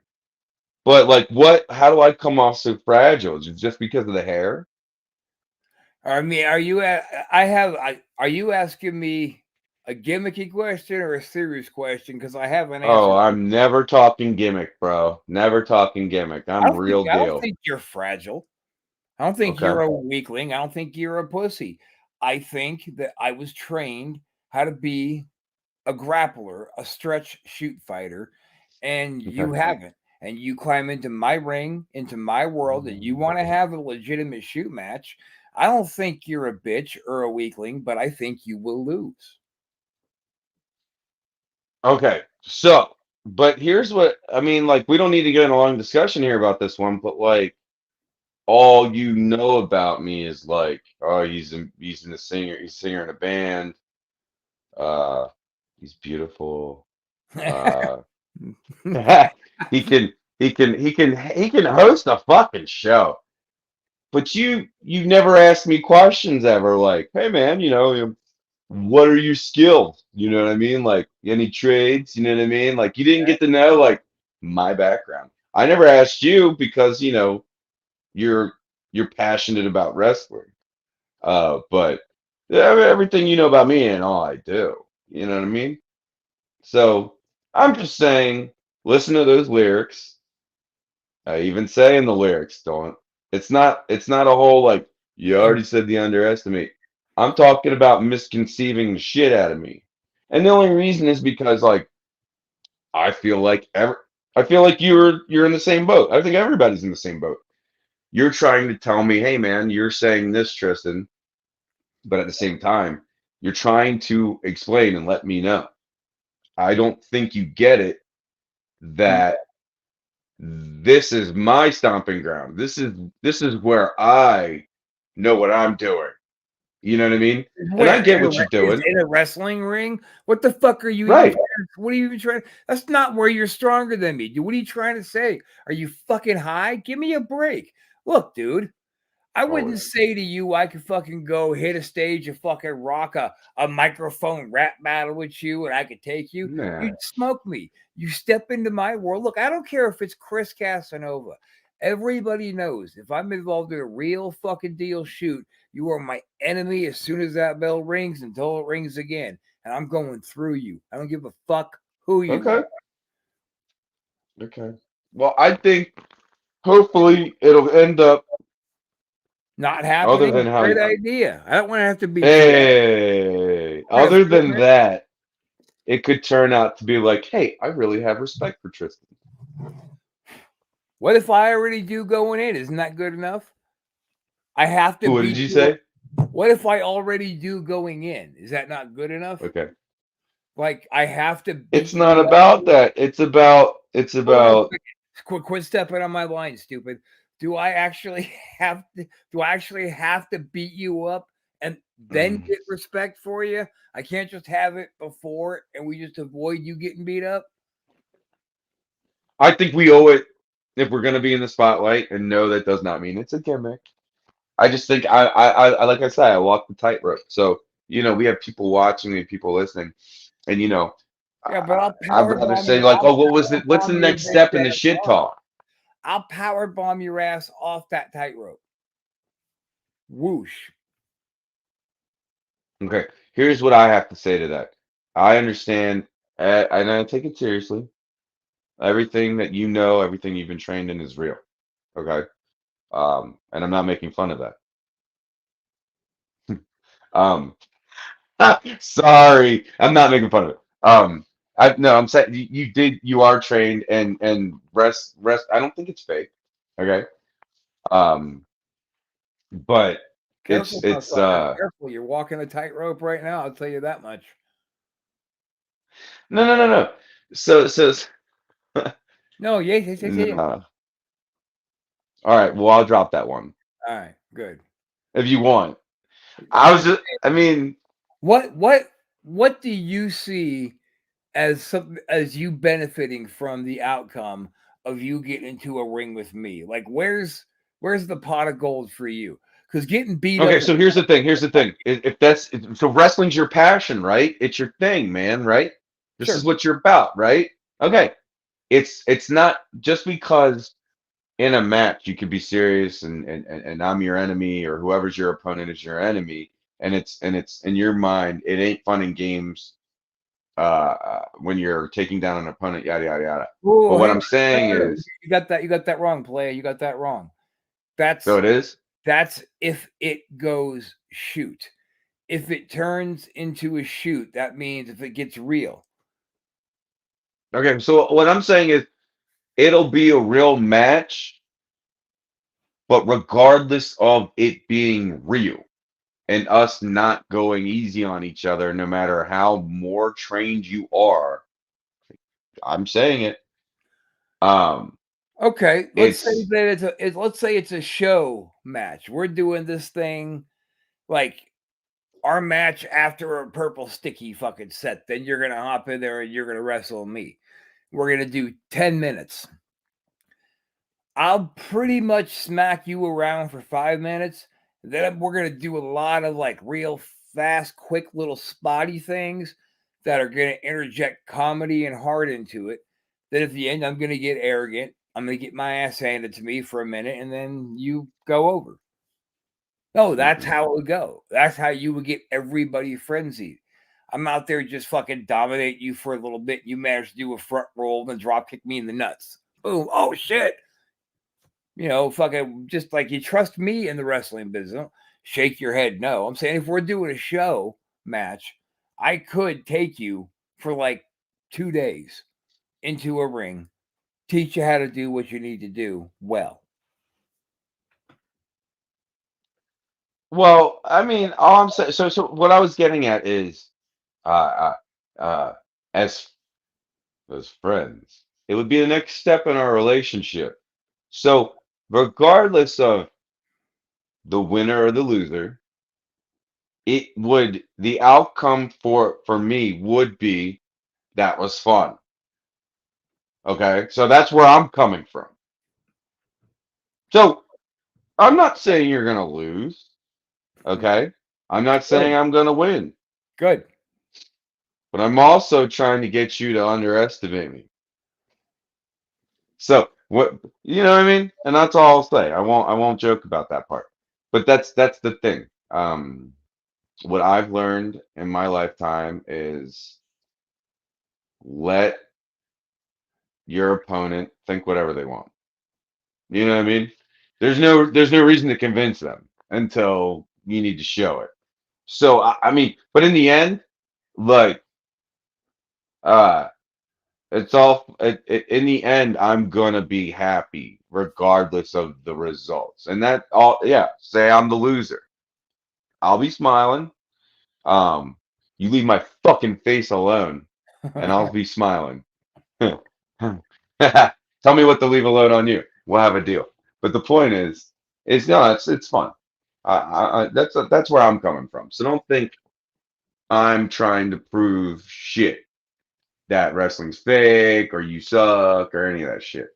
But like, how do I come off so fragile? Is it just because of the hair? I mean, are you asking me a gimmicky question or a serious question? Because I have an Oh, answer. I'm never talking gimmick, bro. Never talking gimmick. I'm real I don't deal. think you're fragile. I don't think Okay. you're a weakling. I don't think you're a pussy. I think that I was trained how to be a grappler, a stretch shoot fighter, and you Okay. haven't. And you climb into my ring, into my world, and you want to have a legitimate shoot match. I don't think you're a bitch or a weakling, but I think you will lose. Okay. So, but here's what I mean, like, we don't need to get in a long discussion here about this one, but like, all you know about me is like, oh, he's a singer, he's a singer in a band. Uh, he's beautiful. Uh, he can he can host a fucking show. But you've never asked me questions ever like, hey man, what are your skills? You know what I mean? Like any trades, you know what I mean? Like you didn't get to know like my background. I never asked you because, you're you're passionate about wrestling. But yeah, everything you know about me and all I do. You know what I mean? So I'm just saying, listen to those lyrics. I even say in the lyrics, don't. It's not a whole like you already said the underestimate. I'm talking about misconceiving the shit out of me. And the only reason is because like I feel like I feel like you're in the same boat. I think everybody's in the same boat. You're trying to tell me, hey man, you're saying this, Tristan, but at the same time, you're trying to explain and let me know. I don't think you get it that this is my stomping ground. This is where I know what I'm doing. You know what I mean? And I Where get what you're doing. in a wrestling ring? What the fuck are you even? Right. What are you even trying? That's not where you're stronger than me. What are you trying to say? Are you fucking high? Give me a break. Look, dude. I wouldn't Always. say to you I could fucking go hit a stage and fucking rock a microphone rap battle with you and I could take you. Nah. You'd smoke me. You step into my world. Look, I don't care if it's Chris Casanova. Everybody knows if I'm involved in a real fucking deal shoot, you are my enemy as soon as that bell rings until it rings again. And I'm going through you. I don't give a fuck who you Okay. are. Okay. Well, I think hopefully it'll end up Not other happening. than how Great idea. I don't want to have to be hey, I have other four than minutes. that, it could turn out to be like, hey, I really have respect for Tristan. What if I already do going in? Isn't that good enough? I have to What beat did you you say? up. What if I already do going in? Is that not good enough? Okay. Like I have to It's beat not you up. about that. It's about Hold on a second. Quit stepping on my line, stupid. Do I actually have to beat you up and then get respect for you? I can't just have it before and we just avoid you getting beat up. I think we owe it if we're gonna be in the spotlight, and no, that does not mean it's a gimmick. I just think I like I said, I walk the tightrope. So, we have people watching and people listening, and Yeah, but I'll I'd power rather bomb say you. like, I'll oh, what was power it? What's the bomb your next bitch step in the ass shit off. talk? I'll power bomb your ass off that tightrope. Whoosh. Okay, here's what I have to say to that. I understand, and I take it seriously. Everything that you know, everything you've been trained in is real. Okay, and I'm not making fun of that. Um, sorry, I'm not making fun of it. No, I'm saying you are trained and rest. I don't think it's fake. Okay, um, but Careful, it's motherfucker. Careful. You're walking a tightrope right now. I'll tell you that much. no. So No, yes. no. All right, well, I'll drop that one All right, good. if you want. I'm just I mean, what do you see as you benefiting from the outcome of you getting into a ring with me? Like where's the pot of gold for you? Because getting beat up okay, is so here's the thing. Here's the thing. So wrestling's your passion, right? It's your thing, man, right? This is sure. what you're about, right? Okay. It's not just because in a match you could be serious and I'm your enemy or whoever's your opponent is your enemy and it's in your mind it ain't fun and games when you're taking down an opponent, yada yada yada. But Oh, what hey, I'm saying is, you got that wrong, player. You got that wrong. so it is. That's if it goes shoot. If it turns into a shoot, that means if it gets real. Okay, so what I'm saying is it'll be a real match, but regardless of it being real and us not going easy on each other, no matter how more trained you are, I'm saying it. Okay, let's say It's that let's say it's a show match. We're doing this thing like our match after a purple sticky fucking set. Then you're gonna hop in there and you're gonna wrestle me. We're gonna do 10 minutes. I'll pretty much smack you around for 5 minutes. Then we're gonna do a lot of like real fast, quick little spotty things that are gonna interject comedy and heart into it. Then at the end, I'm gonna get arrogant. I'm gonna get my ass handed to me for a minute, and then you go over. No, that's how it would go. That's how you would get everybody frenzied. I'm out there just fucking dominate you for a little bit. You manage to do a front roll and drop kick me in the nuts. Boom. Oh shit. Fucking just like you trust me in the wrestling business. Don't shake your head. No, I'm saying if we're doing a show match, I could take you for like 2 days into a ring, teach you how to do what you need to do well. well, I mean, all I'm saying. So what I was getting at is, uh, as friends, it would be the next step in our relationship. So regardless of the winner or the loser, the outcome for me would be that was fun. Okay, so that's where I'm coming from. So I'm not saying you're gonna lose. Okay, I'm not saying Good. I'm gonna win, Good. but I'm also trying to get you to underestimate me. So what you know what I mean? And that's all I'll say. I won't joke about that part. But that's the thing. What I've learned in my lifetime is let your opponent think whatever they want. You know what I mean? There's no reason to convince them until you need to show it. So I mean, but in the end, like It's all in the end. I'm gonna be happy regardless of the results, and that all. Yeah, say I'm the loser. I'll be smiling. You leave my fucking face alone, and I'll be smiling. Tell me what to leave alone on you. We'll have a deal. But the point is no, it's fun. That's where I'm coming from. So don't think I'm trying to prove shit that wrestling's fake or you suck or any of that shit.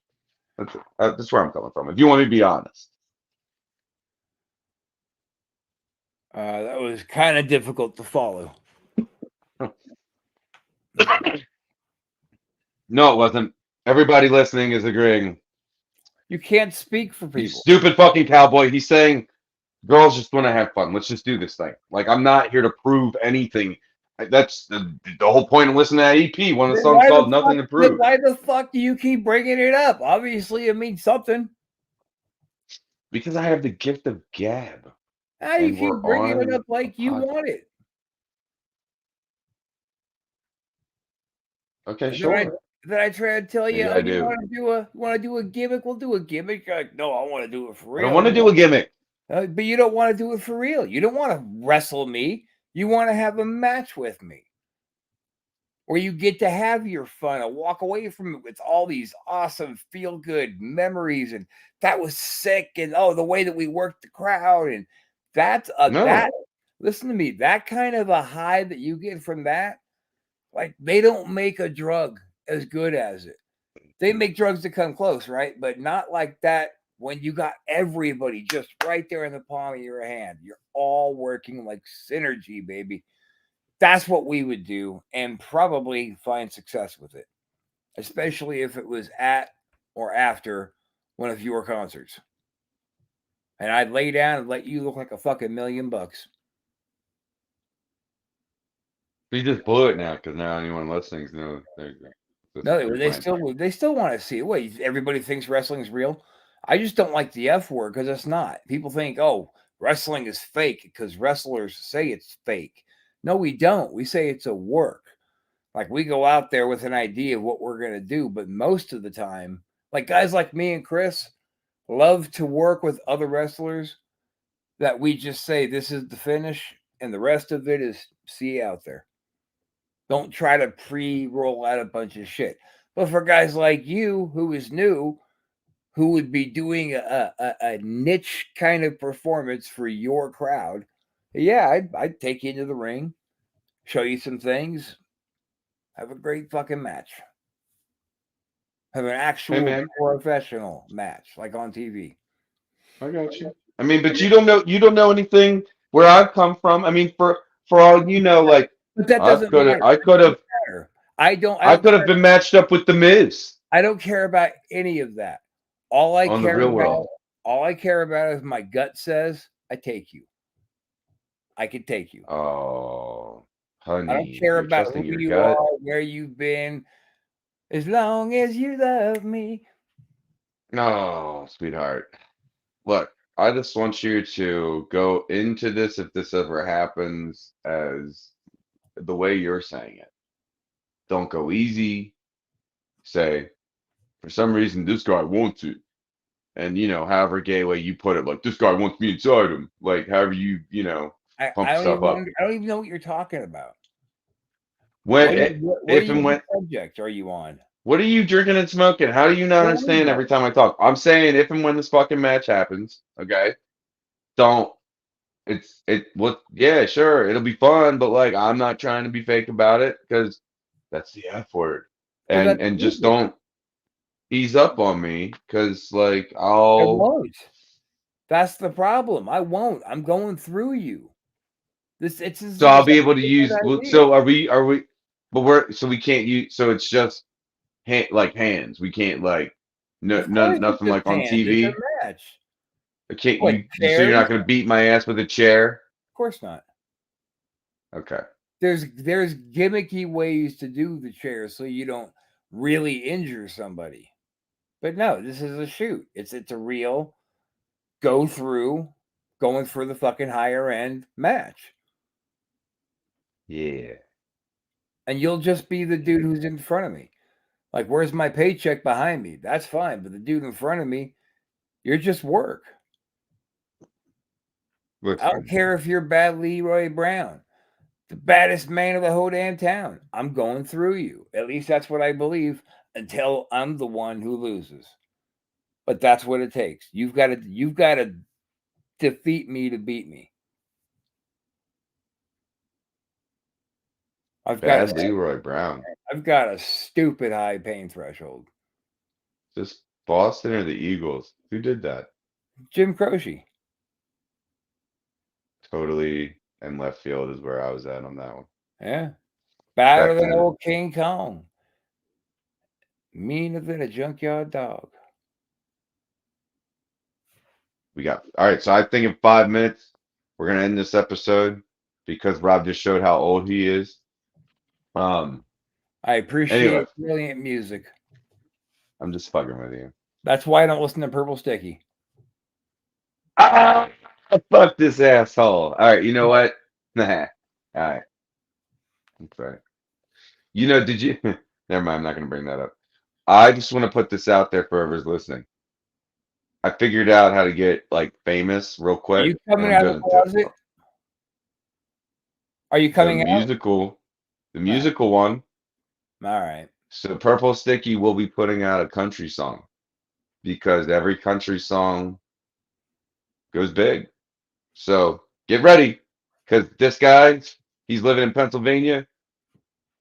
That's where I'm coming from. If you want me to be honest. That was kind of difficult to follow. No, it wasn't. Everybody listening is agreeing. You can't speak for You people. stupid fucking cowboy. He's saying girls just want to have fun. Let's just do this thing. Like I'm not here to prove anything. That's the whole point of listening to that EP. One of the songs called "Nothing to Then Prove." why the fuck do you keep bringing it up? Obviously, it means something. Because I have the gift of gab, Now you and we're keep bringing it on up a like you podcast. want it. Okay, Then sure. I try to tell you, Maybe oh, I you do. want to do a gimmick? We'll do a gimmick. You're like, no, I want to do it for I don't real. want to do a gimmick. But you don't want to do it for real. You don't want to wrestle me. You want to have a match with me, where you get to have your fun and walk away from it with all these awesome feel good memories. And that was sick. And oh, the way that we worked the crowd. And that's No. listen to me, that kind of a high that you get from that, like they don't make a drug as good as it. They make drugs to come close, right? But not like that when you got everybody just right there in the palm of your hand. You're all working like synergy, baby. That's what we would do and probably find success with it, especially if it was at or after one of your concerts. And I'd lay down and let you look like a fucking $1,000,000. You just blew it now because now anyone listening knows No, you're they playing. still want to see it. Wait, everybody thinks wrestling is real. I just don't like the F word because it's not. People think, oh, wrestling is fake because wrestlers say it's fake. No, we don't. We say it's a work. Like we go out there with an idea of what we're gonna do, but most of the time, like guys like me and Chris love to work with other wrestlers that we just say this is the finish, and the rest of it is see you out there. Don't try to pre-roll out a bunch of shit. But for guys like you, who is new, who would be doing a niche kind of performance for your crowd, yeah, I'd take you into the ring, show you some things, have a great fucking match. Have an Hey actual man, professional match, like on TV. I got you. I mean, but you don't know anything where I've come from. I mean, for all you know, like But that doesn't matter. I could It doesn't have matter. I could have been matched up with the Miz I don't care about any of that. All I on the care real about, world. all I care about is my gut says I take you. I can take you. Oh, I don't honey, care you're about trusting who your you gut. are, where you've been, as long as you love me. No, sweetheart. Look, I just want you to go into this if this ever happens as the way you're saying it. Don't go easy. Say, for some reason, this guy wants it. And, however gay way you put it, like, this guy wants me inside him. Like, however pump yourself up. I don't even know what you're talking about. When, What if and when, subject are you on? what are you drinking and smoking? How do you not understand every time I talk? I'm saying if and when this fucking match happens, okay? Don't yeah, sure, it'll be fun, but like I'm not trying to be fake about it because that's the F word. Well, that's And just stupid. don't ease up on me because like I I'll won't. That's the problem. I won't. I'm going through you. This is so I'll a be able to good use idea. so are we but we can't use so it's just like hands. We can't like Of course, it's nothing just like on hands. It's a TV. match. Can't What so you're chairs? not gonna beat my ass with a chair? Of course not. Okay. There's gimmicky ways to do the chair so you don't really injure somebody. But no, this is a shoot. It's a real go through, going for the fucking higher end match. Yeah. and you'll just be the dude who's in front of me. Like, where's my paycheck behind me? That's fine, but the dude in front of me, you're just work. I don't care if you're bad Leroy Brown, the baddest man of the whole damn town. I'm going through you. At least that's what I believe until I'm the one who loses. But that's what it takes. You've got to defeat me to beat me. Bad Leroy Brown. I've got a stupid high pain threshold. Just Boston or the Eagles? Who did that? Jim Croce. Totally in left field is where I was at on that one. Yeah. Badder Back than then. old King Kong. Meaner than a junkyard dog. All right, so I think in 5 minutes we're gonna end this episode because Rob just showed how old he is. I appreciate Anyway. brilliant music. I'm just fucking with you. That's why I don't listen to Purple Sticky. Ah, fuck this asshole. All right, you know what? Nah. All right. I'm sorry. You know, did you? Never mind. I'm not gonna bring that up. I just want to put this out there for whoever's listening. I figured out how to get like famous real Are quick. you coming and out I'm of the gonna closet? Are you coming out? The musical one. All right. So Purple Sticky will be putting out a country song because every country song goes big. So get ready because this guy, he's living in Pennsylvania.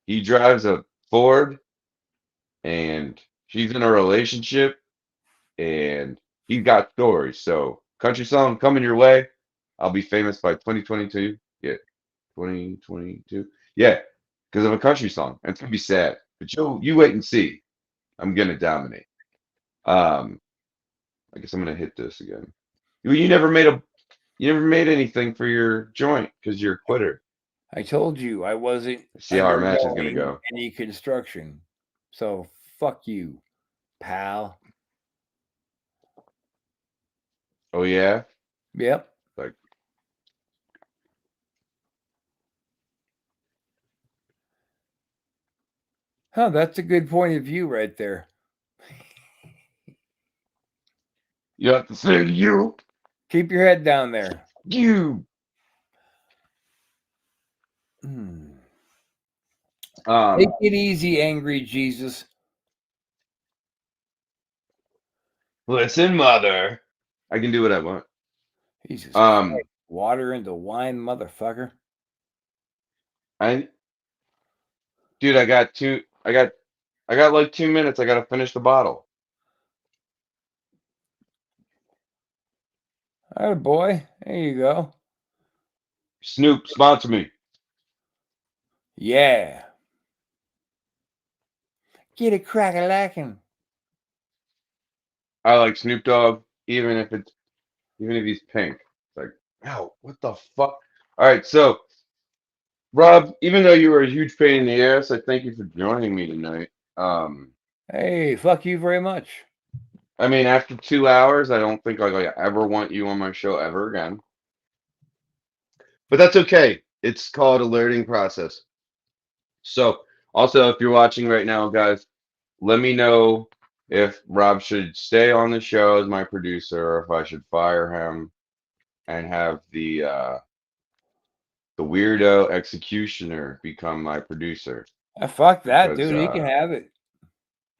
He drives a Ford and she's in a relationship and he's got stories. So country song coming your way. I'll be famous by 2022. Yeah, 2022. Yeah, because of a country song. And it's gonna be sad. But you wait and see. I'm gonna dominate. I guess I'm gonna hit this again. You never made anything for your joint because you're a quitter. I told you I wasn't See how our match is gonna undergoing go. any construction. So fuck you, pal. Oh yeah? Yep. Like Huh, that's a good point of view right there. you have to say you. Keep your head down there. You. Take it easy, angry Jesus. Listen, mother. I can do what I want. Jesus Christ. Water into wine, motherfucker. Dude, I got like 2 minutes. I gotta finish the bottle. All right, boy. There you go. Snoop, sponsor me. Yeah. Get a crack-a-lackin'. I like Snoop Dogg, even if he's pink. It's like, ow, what the fuck? All right, so Rob, even though you were a huge pain in the ass, I thank you for joining me tonight. Hey, fuck you very much. I mean, after 2 hours, I don't think I ever want you on my show ever again. But that's okay. It's called a learning process. So, also, if you're watching right now, guys, let me know if Rob should stay on the show as my producer or if I should fire him and have the weirdo executioner become my producer. Fuck that, Because, dude. He can have it.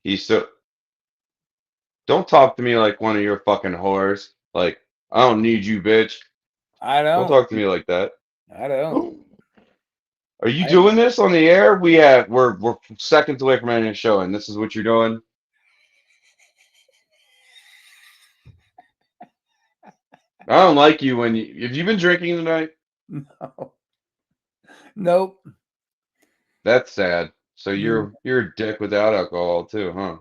He's so. Don't talk to me like one of your fucking whores. Like, I don't need you, bitch. I don't. Don't talk to me like that. I don't. Are you doing this on the air? We're seconds away from ending the show, and this is what you're doing. I don't like you when you. Have you been drinking tonight? No. Nope. That's sad. So you're a dick without alcohol too, huh?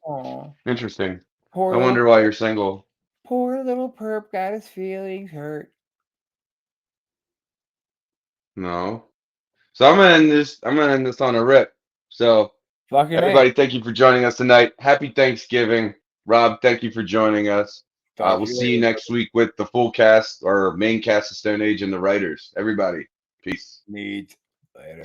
Aw. Interesting. I wonder why you're single. Poor little perp got his feelings hurt. No. So I'm gonna end this on a rip. So everybody, thank you for joining us tonight. Happy Thanksgiving. Rob, thank you for joining us. We'll see you next week with the full cast or main cast of Stone Age and the writers. Everybody, peace. Neat. Later.